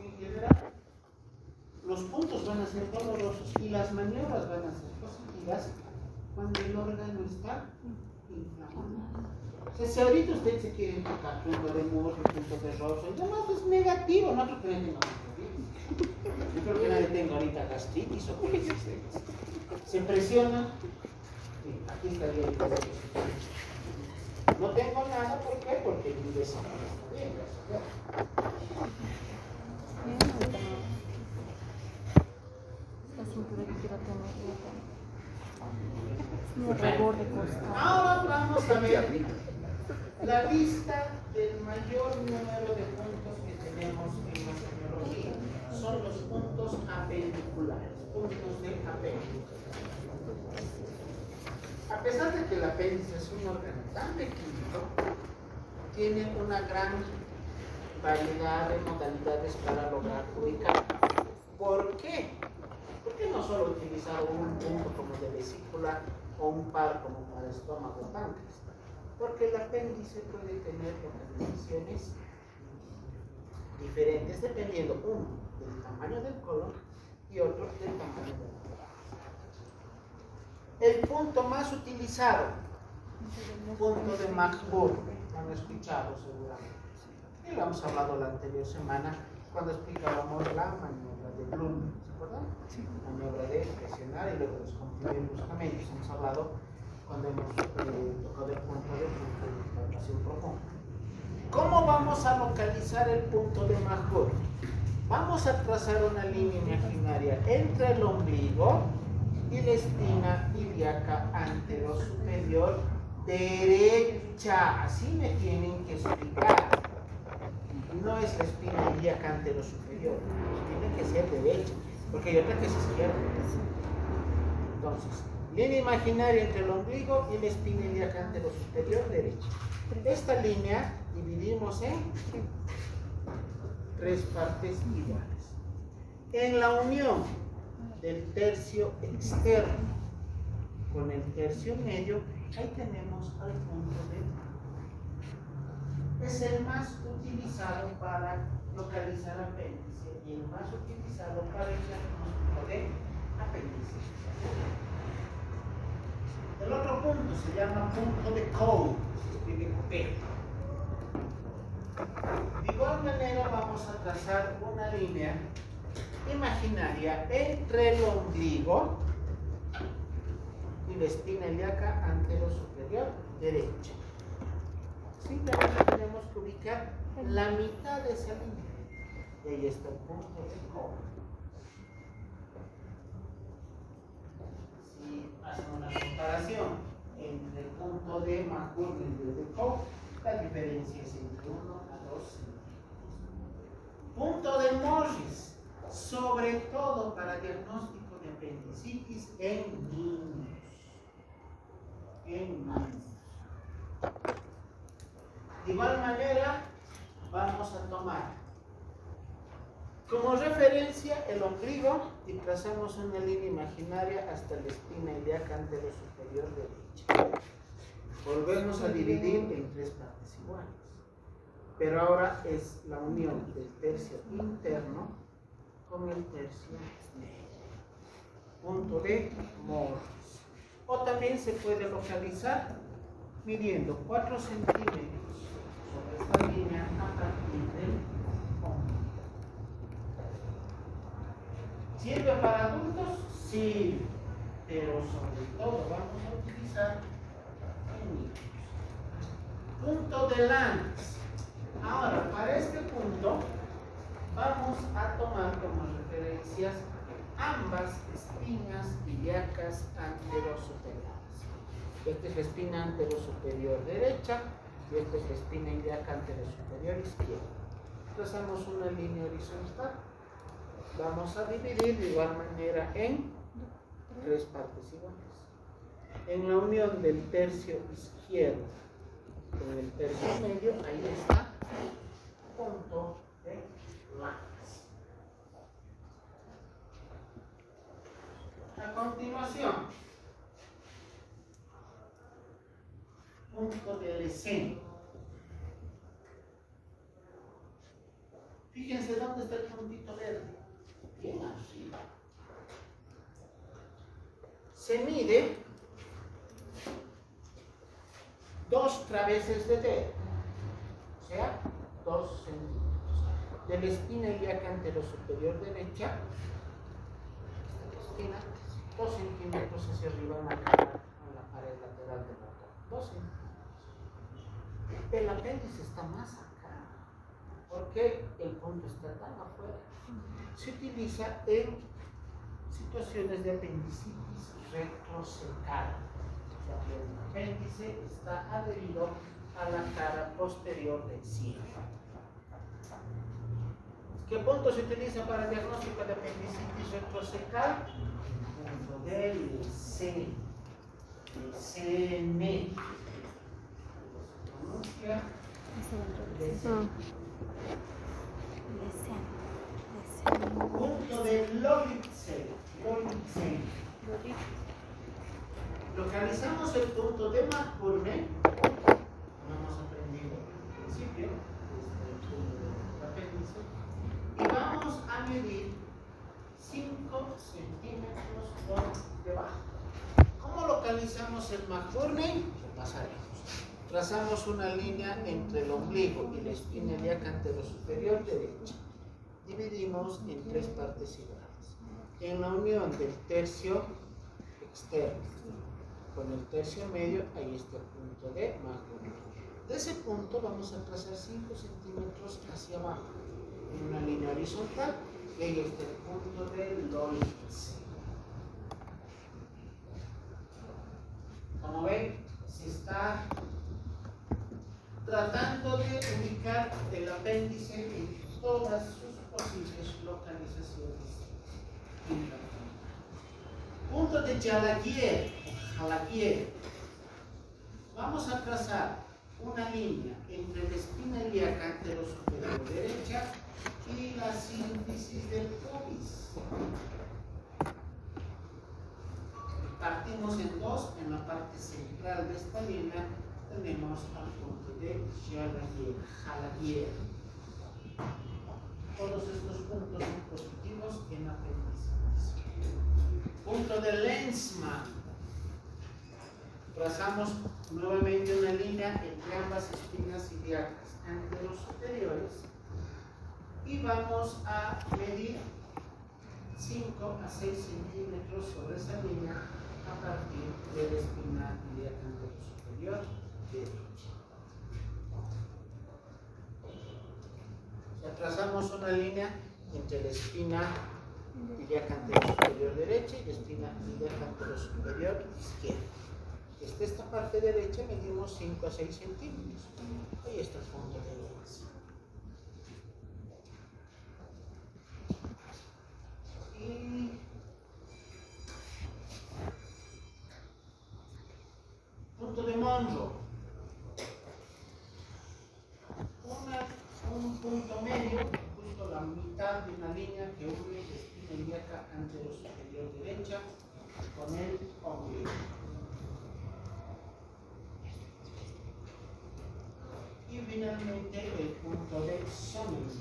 En general, los puntos van a ser dolorosos y las maniobras van a ser positivas cuando el órgano está inflamado. O sea, si ahorita usted se quiere tocar punto de Murphy, punto de Rosso, y demás es negativo, no creo que nadie tenga gastritis. Yo creo que nadie tenga ahorita gastritis o crisis. Se presiona. Sí, aquí estaría el caso. No tengo nada, ¿por qué? Porque mi vecino está bien, gracias a Dios. La cintura que quiero tener. Mi reborde costado. Ahora vamos a ver la lista del mayor número de puntos que tenemos en la semiología. Son los puntos apendiculares, puntos de apéndice. A pesar de que el apéndice es un órgano tan pequeño, tiene una gran variedad de modalidades para lograr ubicar. ¿Por qué? Porque no solo utilizar un punto como de vesícula o un par como para estómago o páncreas, porque el apéndice puede tener localizaciones diferentes dependiendo, uno, del tamaño del colon y otro del tamaño del colon. El punto más utilizado, punto de McBurn, lo han escuchado seguramente. Y lo hemos hablado la anterior semana cuando explicábamos la maniobra de Bloom, ¿se acuerdan? La maniobra de presionar y luego descomprimir bruscamente. Hemos hablado cuando hemos tocado el punto de palpación profunda. ¿Cómo vamos a localizar el punto de McBurn? Vamos a trazar una línea imaginaria entre el ombligo y la espina ilíaca anterosuperior derecha. Así me tienen que explicar. No es la espina ilíaca anterosuperior, tiene que ser derecha, porque hay otra que es izquierda. Entonces, línea imaginaria entre el ombligo y la espina ilíaca anterosuperior derecha. Esta línea dividimos en 3 partes iguales. En la unión del tercio externo con el tercio medio, ahí tenemos al punto de... Es el más utilizado para localizar apéndice y el más utilizado para el diagnóstico de apéndice. El otro punto se llama punto de Coe, se escribe P. De igual manera vamos a trazar una línea imaginaria entre el ombligo y la espina ilíaca anterosuperior derecha. Simplemente tenemos que ubicar la mitad de esa línea. Y ahí está el punto de Coe. Si hacemos una comparación entre el punto de McBurn y el de Coe, la diferencia es entre 1 a 2 centímetros. Punto de Morris, sobre todo para diagnóstico de apendicitis en niños. De igual manera, vamos a tomar como referencia el ombligo y trazamos una línea imaginaria hasta la espina ilíaca anterosuperior derecha. Volvemos a dividir en 3 partes iguales. Pero ahora es la unión del tercio interno con el tercio medio. Punto de Morris. O también se puede localizar midiendo 4 centímetros sobre esta línea a partir del hombro. ¿Sirve para adultos? Sí. pero sobre todo vamos a utilizar punto de Lanz. Ahora, para este punto, vamos a tomar como referencias ambas espinas ilíacas anterosuperiores. Esta es la espina anterosuperior derecha y esta es la espina ilíaca anterosuperior izquierda. Trazamos una línea horizontal. Vamos a dividir de igual manera en 3 partes iguales. En la unión del tercio izquierdo con el tercio medio, ahí está punto de Lanz. A continuación, punto de Lesén. Fíjense dónde está el puntito verde. Bien arriba. Se mide 2 traveses de dedo, o sea, 2 centímetros. De la espina ilíaca anterosuperior derecha, esta espina, 2 centímetros hacia arriba en la pared lateral del motor. 2 centímetros. El apéndice está más acá, porque el punto está tan afuera. Se utiliza en situaciones de apendicitis retrocecal. El apéndice está adherido a la cara posterior del cielo. ¿Qué punto se utiliza para el diagnóstico de apendicitis retrocecal? Punto del C. CN. Pronuncia Lesén. Punto de Lolitzen. Localizamos el punto de McBurney, como hemos aprendido al principio, este el punto del apéndice, y vamos a medir 5 centímetros por debajo. ¿Cómo localizamos el McBurney? Lo pasaremos. Trazamos una línea entre el ombligo y la espina ilíaca anterosuperior derecha. Dividimos en 3 partes iguales. En la unión del tercio externo con el tercio medio, ahí está el punto de McBurney. De ese punto vamos a trazar 5 centímetros hacia abajo en una línea horizontal y ahí está el punto de Lolitzen. Como ven, se está tratando de ubicar el apéndice en todas sus posibles localizaciones. Punto de Jalaguier. Vamos a trazar una línea entre la espina ilíaca anterosuperior derecha y la sínfisis del pubis. Partimos en 2. En la parte central de esta línea tenemos al punto de Jalaguier. Todos estos puntos son positivos en apendicitis. Punto de Lenzmann. Trazamos nuevamente una línea entre ambas espinas ilíacas anterosuperiores y vamos a medir 5 a 6 centímetros sobre esa línea a partir de la espina ilíaca anterosuperior derecha. Trazamos una línea entre la espina ilíaca anterosuperior derecha y la espina ilíaca anterosuperior izquierda. Esta parte derecha medimos 5 a 6 centímetros. Ahí está el punto de Lenz. Y punto de Monroe. Un punto medio, justo la mitad de una línea que une la espina ilíaca anterosuperior derecha con el ombligo. Y finalmente el punto de Sonnenberg.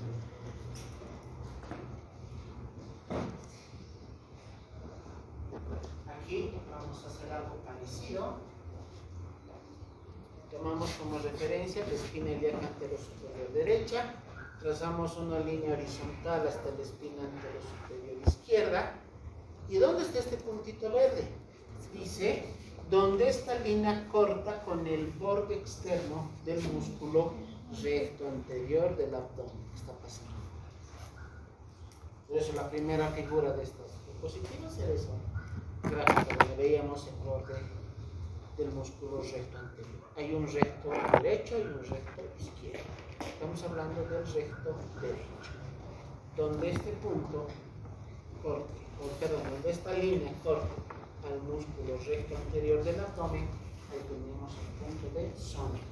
Aquí vamos a hacer algo parecido. Tomamos como referencia la espina ilíaca anterosuperior derecha, trazamos una línea horizontal hasta la espina anterosuperior izquierda. ¿Y dónde está este puntito verde? Dice, donde esta línea corta con el borde externo del músculo recto anterior del abdomen. Está pasando. Por eso la primera figura de estas diapositivas era esa gráfica donde veíamos el borde del músculo recto anterior. Hay un recto derecho y un recto izquierdo. Estamos hablando del recto derecho. Donde este punto corte, donde esta línea corte al músculo recto anterior del abdomen, ahí tenemos el punto de soneto.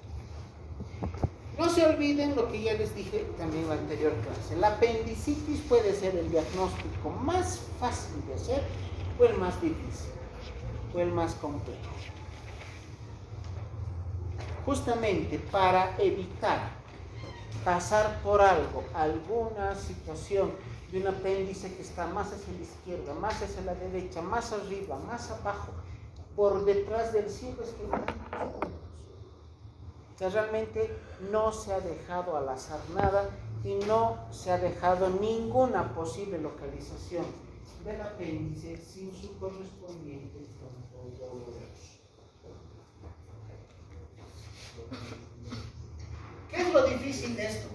No se olviden lo que ya les dije también en la anterior clase. La apendicitis puede ser el diagnóstico más fácil de hacer o el más difícil o el más complejo. Justamente para evitar pasar por algo, alguna situación de un apéndice que está más hacia la izquierda, más hacia la derecha, más arriba, más abajo, por detrás del ciego esquelético. O sea, realmente no se ha dejado al azar nada y no se ha dejado ninguna posible localización del apéndice sin su correspondiente punto doloroso. ¿Qué es lo difícil de esto?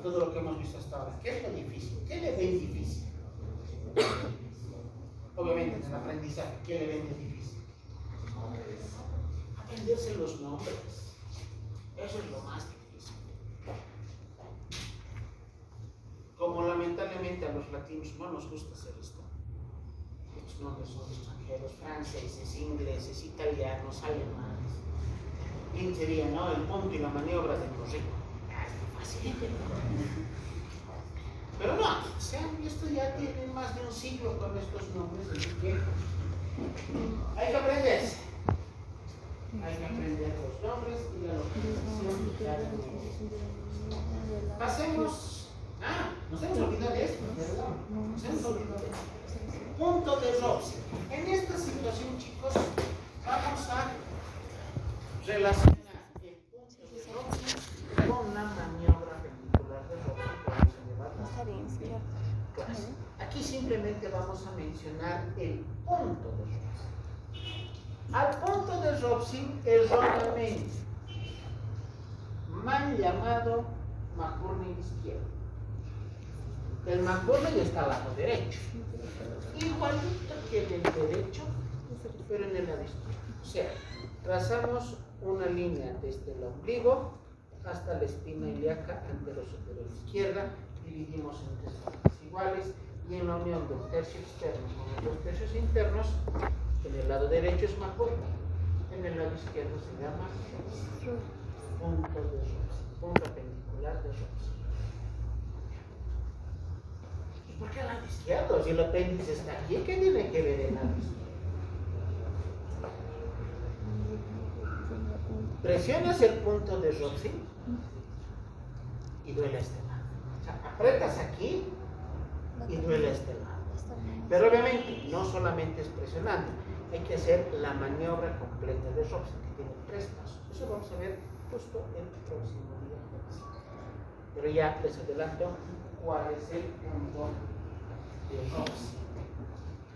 Todo lo que hemos visto hasta ahora. ¿Qué es lo difícil? ¿Qué le ven difícil? Obviamente en el aprendizaje, ¿qué le ven difícil? Aprenderse los nombres. Eso es lo más difícil. Como lamentablemente a los latinos no nos gusta hacer esto. Estos nombres son extranjeros, franceses, ingleses, italianos, alemanes. ¿Quién sería, no? El punto y la maniobra de Corrico. Fácil. Pero no, esto ya tiene más de un siglo con estos nombres, así que hay que aprenderse. Hay que aprender los nombres y la localización de cada uno. Pasemos. Nos hemos olvidado de esto, ¿verdad? Nos hemos olvidado de esto. Punto de Robson. En esta situación, chicos, vamos a relacionar el punto de Robson con la maniobra pendicular de Robson que vamos a llevar a clase. Aquí simplemente vamos a mencionar el punto de Robson. Al punto de Robson erróneamente mal llamado McBurney izquierdo. El McBurney está al lado derecho, igualito que el derecho, pero en el lado izquierdo. O sea, trazamos una línea desde el ombligo hasta la espina ilíaca anterosuperior izquierda, dividimos en tres partes iguales y en la unión del tercio externo con los dos tercios internos, en el lado derecho es McBurney, en el lado izquierdo se llama punto de Robson, punto pendicular de Robson. ¿Y por qué el lado izquierdo? Si el apéndice está aquí, ¿qué tiene que ver el lado izquierdo? Presionas el punto de Robson y duele a este lado. O sea, apretas aquí y duele a este lado. Pero obviamente no solamente es presionando, hay que hacer la maniobra completa de Robson, que tiene 3 pasos. Eso vamos a ver justo el próximo día. Pero ya les adelanto cuál es el punto de Robson.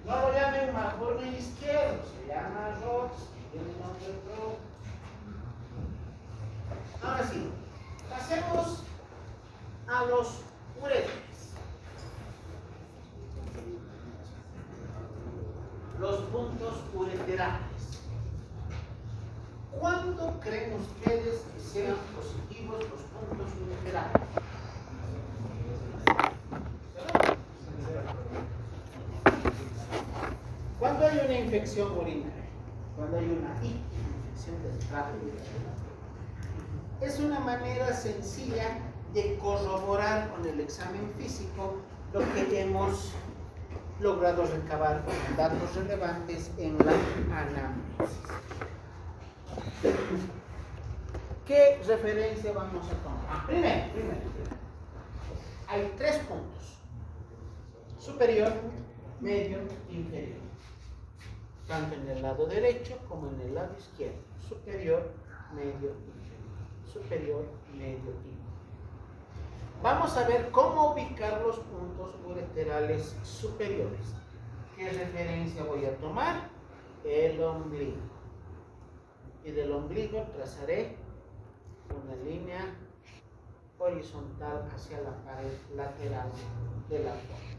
No lo llamen McBurney izquierdo, se llama Robson, tiene nombre propio. Ahora sí, pasemos a los uréteres. Los puntos ureterales. ¿Cuándo creen ustedes que sean positivos los puntos ureterales? Cuando hay una infección urinaria, cuando hay una infección del tracto urinario. Es una manera sencilla de corroborar con el examen físico lo que hemos logrado recabar con datos relevantes en la anamnesis. ¿Qué referencia vamos a tomar? Primero, hay 3 puntos: superior, medio, inferior, tanto en el lado derecho como en el lado izquierdo. Superior, medio, inferior. Superior, medio y inferior. Vamos a ver cómo ubicar los puntos ureterales superiores. ¿Qué referencia voy a tomar? El ombligo. Y del ombligo trazaré una línea horizontal hacia la pared lateral del abdomen.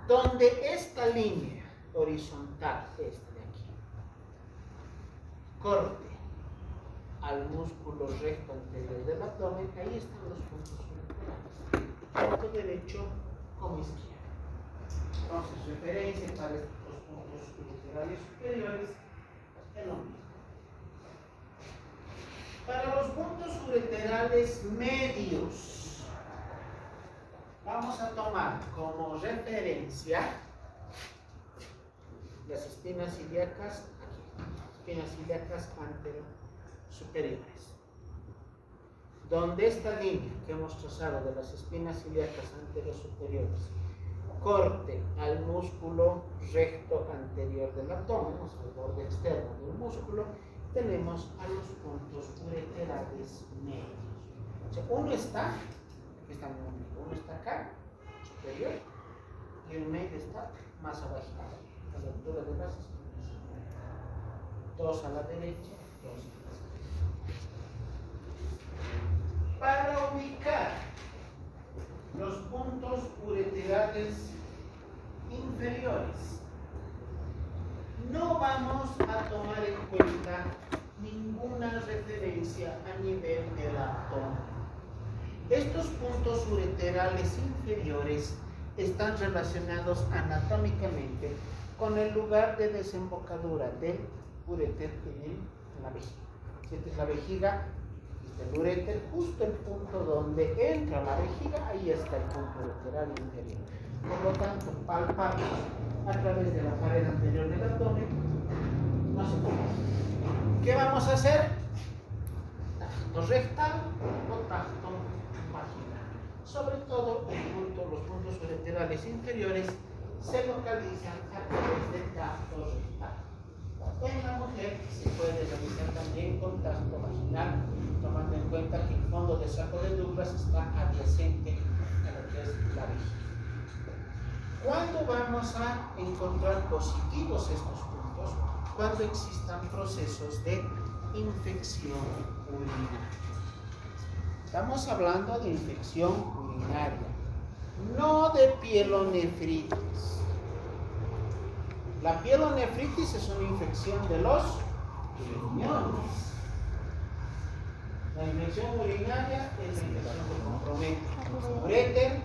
Donde esta línea horizontal, esta de aquí, corte al músculo recto anterior del abdomen, ahí están los puntos laterales, tanto derecho como izquierdo. Entonces, referencia para estos puntos laterales superiores, el ombligo. Para los puntos ureterales medios, vamos a tomar como referencia las espinas ilíacas, aquí, espinas ilíacas antero-superiores. Donde esta línea que hemos trazado de las espinas ilíacas antero-superiores corte al músculo recto anterior del abdomen, o sea, el borde externo del músculo, tenemos a los puntos ureterales medios. O sea, uno está, aquí está mi ombligo, uno está acá, superior, y el medio está más abajo, a la altura de las espinas. Dos a la derecha, dos a la izquierda. Para ubicar los puntos ureterales inferiores, no vamos a tomar en cuenta ninguna referencia a nivel del abdomen. Estos puntos ureterales inferiores están relacionados anatómicamente con el lugar de desembocadura del uréter en la vejiga. Sientes la vejiga, el uréter, justo el punto donde entra la vejiga, ahí está el punto ureteral inferior. Por lo tanto, palpar a través de la pared anterior del abdomen no se puede. ¿Qué vamos a hacer? Tacto rectal o tacto vaginal. Sobre todo los puntos ureterales inferiores se localizan a través del tacto rectal. En la mujer se puede realizar también con tacto vaginal, tomando en cuenta que el fondo de saco de Douglas está adyacente a lo que es la vejiga. ¿Cuándo vamos a encontrar positivos estos puntos? Cuando existan procesos de infección urinaria. Estamos hablando de infección urinaria, no de pielonefritis. La pielonefritis es una infección de los riñones. La infección urinaria es la infección que compromete uréter,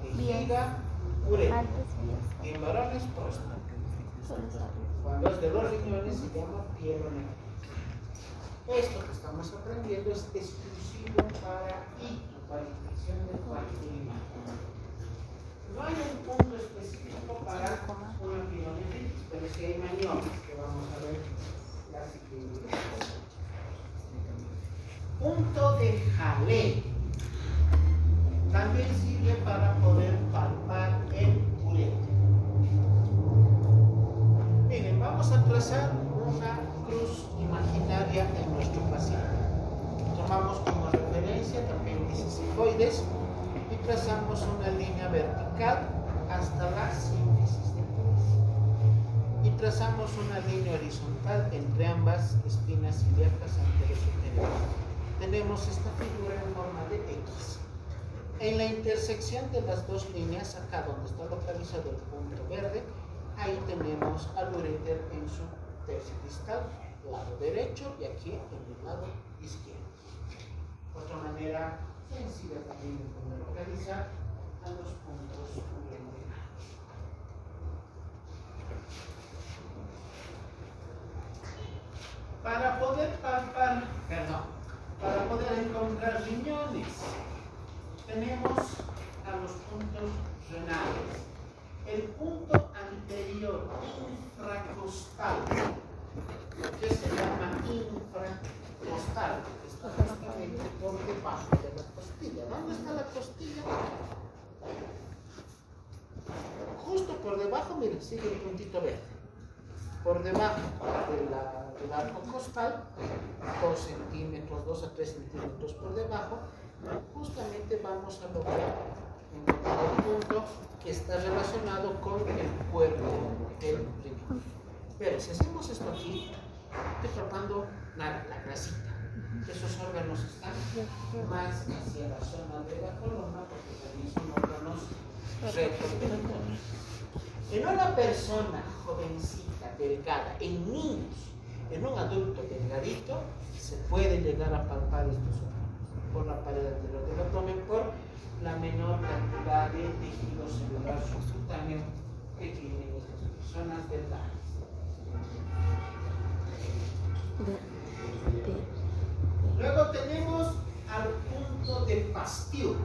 vejiga, uretra. Y en varones, próstata. Cuando es de los riñones se llama pielonefritis. Esto que estamos aprendiendo es exclusivo para ictus, para infección del tracto urinario. No hay un punto específico para una pielonefritis, pero sí hay maniobras que vamos a ver la siguiente. Punto de Halley también sirve para poder palpar el uréter. Miren, vamos a trazar una cruz imaginaria en nuestro paciente. Tomamos como referencia también cifoides y trazamos una línea vertical hasta la sínfisis del pubis. Y trazamos una línea horizontal entre ambas espinas ilíacas anterosuperiores. Tenemos esta figura en forma de X. En la intersección de las dos líneas, acá donde está localizado el punto verde, ahí tenemos al uréter en su tercio distal, lado derecho, y aquí en el lado izquierdo. Otra manera sencilla también de poder localizar a los puntos ureterales. Para poder encontrar riñones, tenemos a los puntos renales. El punto anterior infracostal, que se llama infracostal, está justamente por debajo de la costilla. ¿Dónde está la costilla? Justo por debajo, miren, sigue el puntito verde. Por debajo del arco costal, 2 centímetros, 2 a 3 centímetros por debajo, justamente vamos a lograr encontrar el punto que está relacionado con el cuerpo del riñón. Pero si hacemos esto aquí, estoy tratando la grasita. Esos órganos están más hacia la zona de la columna porque también son órganos reproductores. En una persona jovencita, delgada, en niños, en un adulto delgadito, se puede llegar a palpar estos órganos por la pared anterior del abdomen por la menor cantidad de tejido celular subcutáneo que tienen estas personas delgadas. Luego tenemos al punto de Pasteur.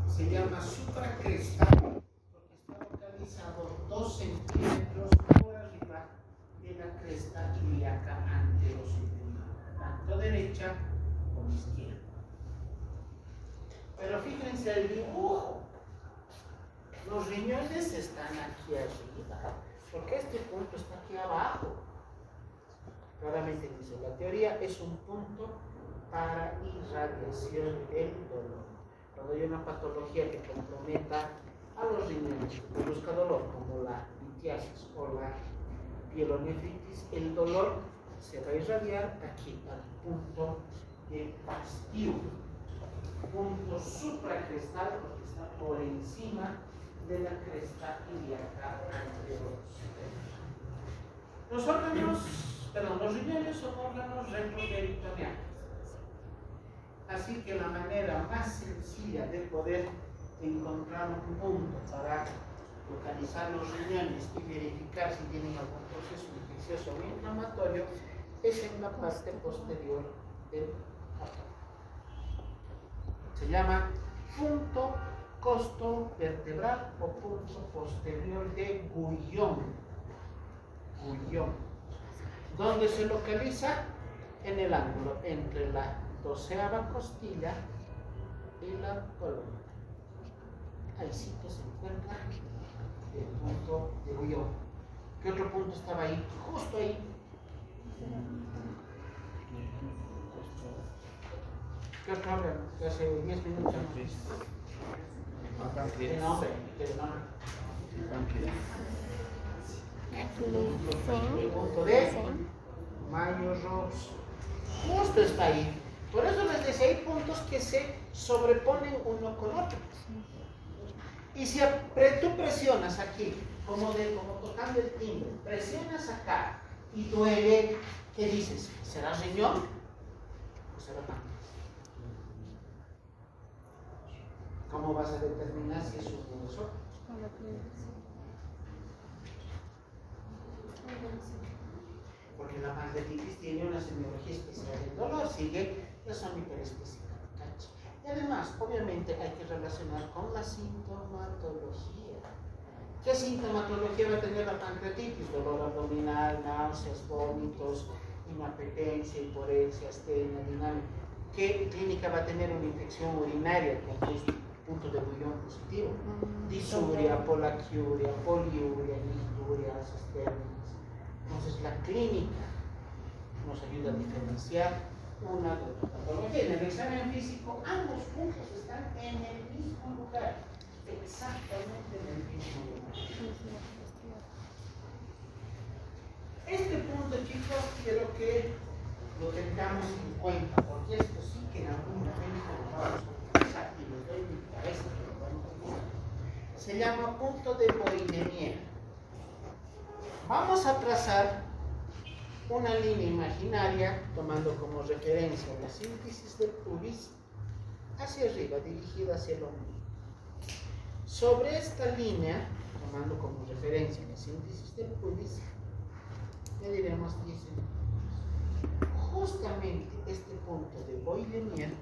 Se llama supracrestal porque está localizado 2 centímetros por arriba de la cresta ilíaca anterosuperior, tanto derecha como izquierda. Pero fíjense el dibujo. Los riñones están aquí arriba, porque este punto está aquí abajo. Claramente dice la teoría, es un punto para irradiación del dolor. Cuando hay una patología que comprometa a los riñones, que produzca dolor, como la litiasis o la pielonefritis, el dolor se va a irradiar aquí al punto de Pasteur, punto supracrestal, porque está por encima de la cresta ilíaca anterior. Los riñones son órganos retroperitoneales. Así que la manera más sencilla de poder encontrar un punto para localizar los riñones y verificar si tienen algún proceso infeccioso o inflamatorio es en la parte posterior del abdomen. Se llama punto costovertebral o punto posterior de Guyon, donde se localiza en el ángulo entre la 12ª costilla y la columna. Ahí sí que se encuentra el punto de Guyon. ¿Qué otro punto estaba ahí? Justo ahí. ¿Qué otro órgano? Que hace 10 minutos no viste. ¿Qué nombre? El punto de Mayo-Rhodes. Justo está ahí. Por eso les decía, hay puntos que se sobreponen uno con otro. Y si tú presionas aquí, como tocando el timbre, presionas acá y duele, ¿qué dices? ¿Será riñón o será páncreas? ¿Cómo vas a determinar si es un hueso? Porque la pancreatitis tiene una semiología especial del dolor, sigue la zona hiperespecífica. Y además, obviamente, hay que relacionar con la sintomatología. ¿Qué sintomatología va a tener la pancreatitis? Dolor abdominal, náuseas, vómitos, inapetencia, hiporexia, astenia, dinámica. ¿Qué clínica va a tener una infección urinaria con puntos de Guyon positivo? Disuria, polaquiuria, poliuria, liguria, cisternas. Entonces, la clínica nos ayuda a diferenciar una de otra patología. En el examen físico, ambos puntos están en el mismo lugar, exactamente en el mismo lugar. Este punto, chicos, quiero que lo tengamos en cuenta, porque esto sí que en algún momento lo vamos a utilizar y les doy mi cabeza que lo vamos a utilizar. Se llama punto de Voidenier. Vamos a trazar una línea imaginaria tomando como referencia la síntesis del pubis hacia arriba, dirigida hacia el ombligo. Sobre esta línea, tomando como referencia la síntesis del pubis, mediremos 10 centímetros. Justamente este punto de Voidenier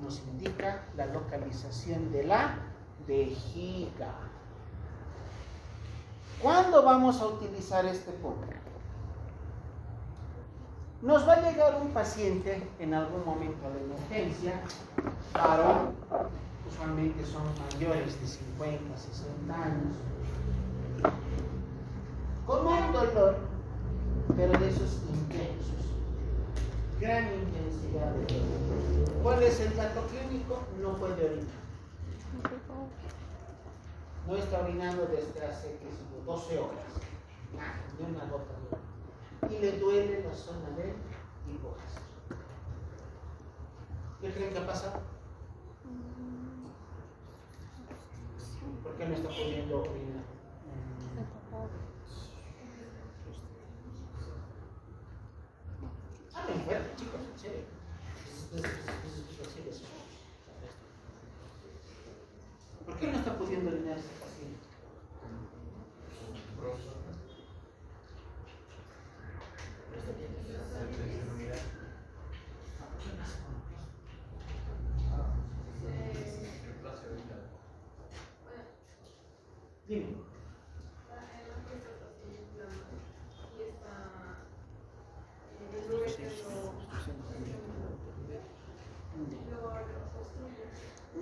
nos indica la localización de la vejiga. ¿Cuándo vamos a utilizar este punto? Nos va a llegar un paciente en algún momento de emergencia, varón, usualmente son mayores de 50, 60 años, con un dolor, pero de esos intensos, gran intensidad de dolor. ¿Cuál es el dato clínico? No puede orinar. No está orinando desde hace 12 horas. Nada, ni una gota de orina. Y le duele la zona del hipogastro. ¿Qué creen que ha pasado? ¿Por qué no está pudiendo orinar? Hablen fuerte, chicos, en serio. ¿Por qué no está pudiendo orinar ese paciente? Dime.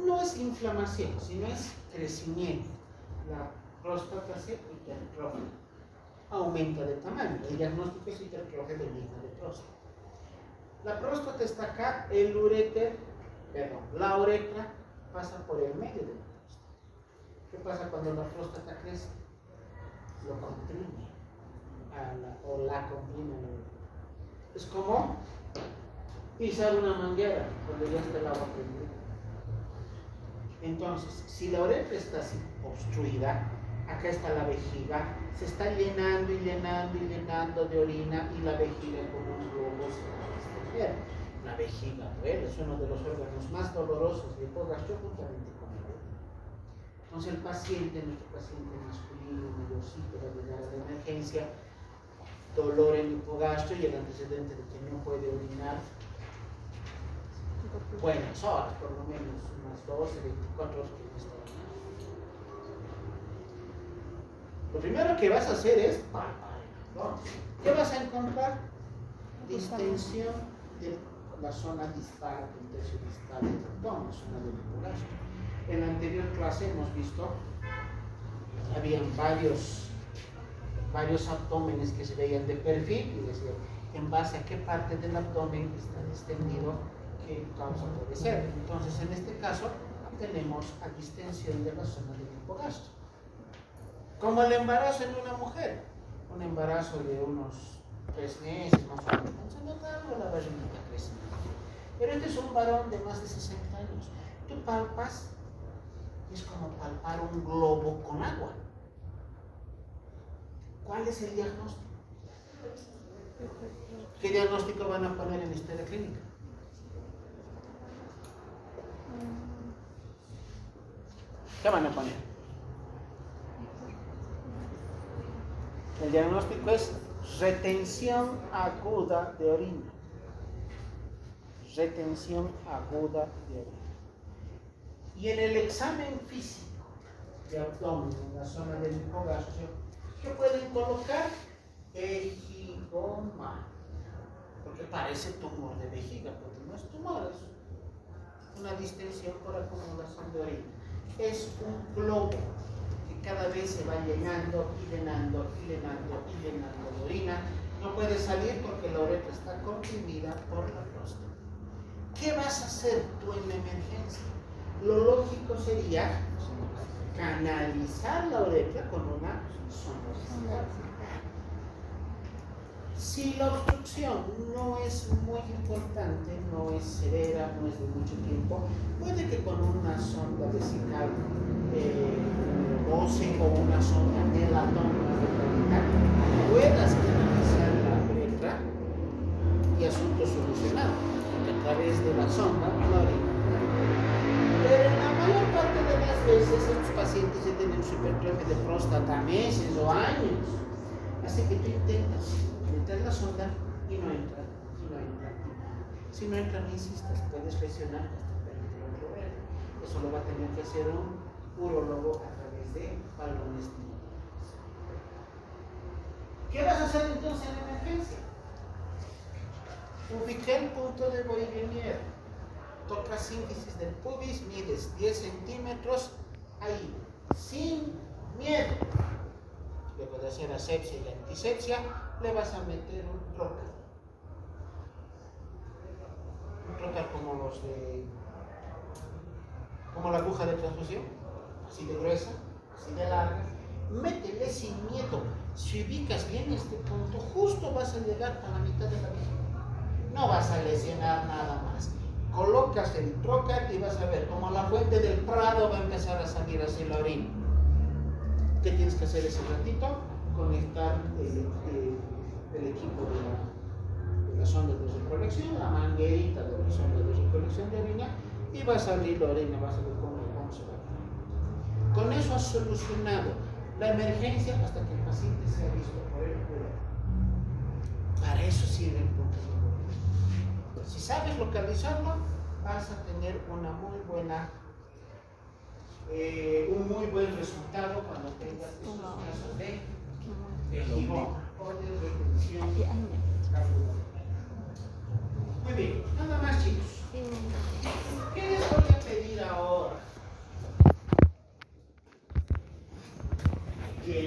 No es inflamación, sino es crecimiento. La próstata se hipertrofia, aumenta de tamaño. El diagnóstico es hipertrofia benigna de próstata. La próstata está acá, la uretra pasa por el medio de la próstata. ¿Qué pasa cuando la próstata crece? Lo comprime o la comprime. Es como pisar una manguera cuando ya está el agua prendida. Entonces, si la uretra está así, obstruida, acá está la vejiga, se está llenando y llenando y llenando de orina y la vejiga con un globo se va a extender. La vejiga duele, es uno de los órganos más dolorosos del hipogastro juntamente con el útero. Entonces nuestro paciente masculino, mayorcito, va a llegar a la emergencia, dolor en el hipogastro y el antecedente de que no puede orinar buenas horas, por lo menos unas 12, 24 horas que no está orinando. Lo primero que vas a hacer es palpar el abdomen. ¿Qué vas a encontrar? Distensión de la zona distal, el tercio distal del abdomen, zona del hipogastro. En la anterior clase hemos visto que habían varios abdómenes que se veían de perfil y decían en base a qué parte del abdomen está distendido, qué causa puede ser. Entonces, en este caso, tenemos a distensión de la zona del hipogastro. Como el embarazo en una mujer, un embarazo de unos 3 meses más o menos, se nota algo la barriguita crece. Pero este es un varón de más de 60 años. Tú palpas, es como palpar un globo con agua. ¿Cuál es el diagnóstico? ¿Qué diagnóstico van a poner en la historia clínica? ¿Qué van a poner? El diagnóstico es retención aguda de orina. Retención aguda de orina. Y en el examen físico de abdomen, en la zona del hipogastro, ¿qué pueden colocar? Vejigoma. Porque parece tumor de vejiga, porque no es tumor, es una distensión por acumulación de orina. Es un globo que cada vez se va llenando y llenando y llenando y llenando de orina. No puede salir porque la uretra está comprimida por la próstata. ¿Qué vas a hacer tú en la emergencia? Lo lógico sería canalizar la uretra con una sonda. Si la obstrucción no es muy importante, no es severa, no es de mucho tiempo, puede que con una sonda vesical 12 o una sonda melatona puedas canalizar la uretra y asunto solucionado, porque a través de la sonda la orina. Pero en la mayor parte de las veces estos pacientes ya tienen su hipertrofia de próstata meses o años. Así que tú intentas meter la sonda y no entra, y no entra. Si no entra, no insistas, puedes lesionar hasta perder el ovario. Eso lo va a tener que hacer un urólogo a través de balones estimuladores. ¿Qué vas a hacer entonces en emergencia? Ubica el punto de Voigtlander. Tocas sínfisis del pubis, mides 10 centímetros ahí, sin miedo. Luego de hacer asepsia y antisepsia, le vas a meter un trocar. Un trocar como los de... como la aguja de transfusión, así de gruesa, así de larga. Métele sin miedo. Si ubicas bien este punto, justo vas a llegar a la mitad de la vía. No vas a lesionar nada más. Colocas el trocar y vas a ver como la fuente del Prado va a empezar a salir hacia la orina. ¿Qué tienes que hacer ese ratito? Conectar el equipo de la sonda de recolección, la manguerita de la sonda de recolección de orina, y vas a abrir la orina, vas a ver cómo se va. Con eso has solucionado la emergencia hasta que el paciente sea visto por el cuidado. Para eso sirve el punto de coordinación. Si sabes localizarlo, vas a tener un muy buen resultado cuando tengas estos casos de tejido o de retención aguda. Muy bien, nada más, chicos. ¿Qué les voy a pedir ahora? Que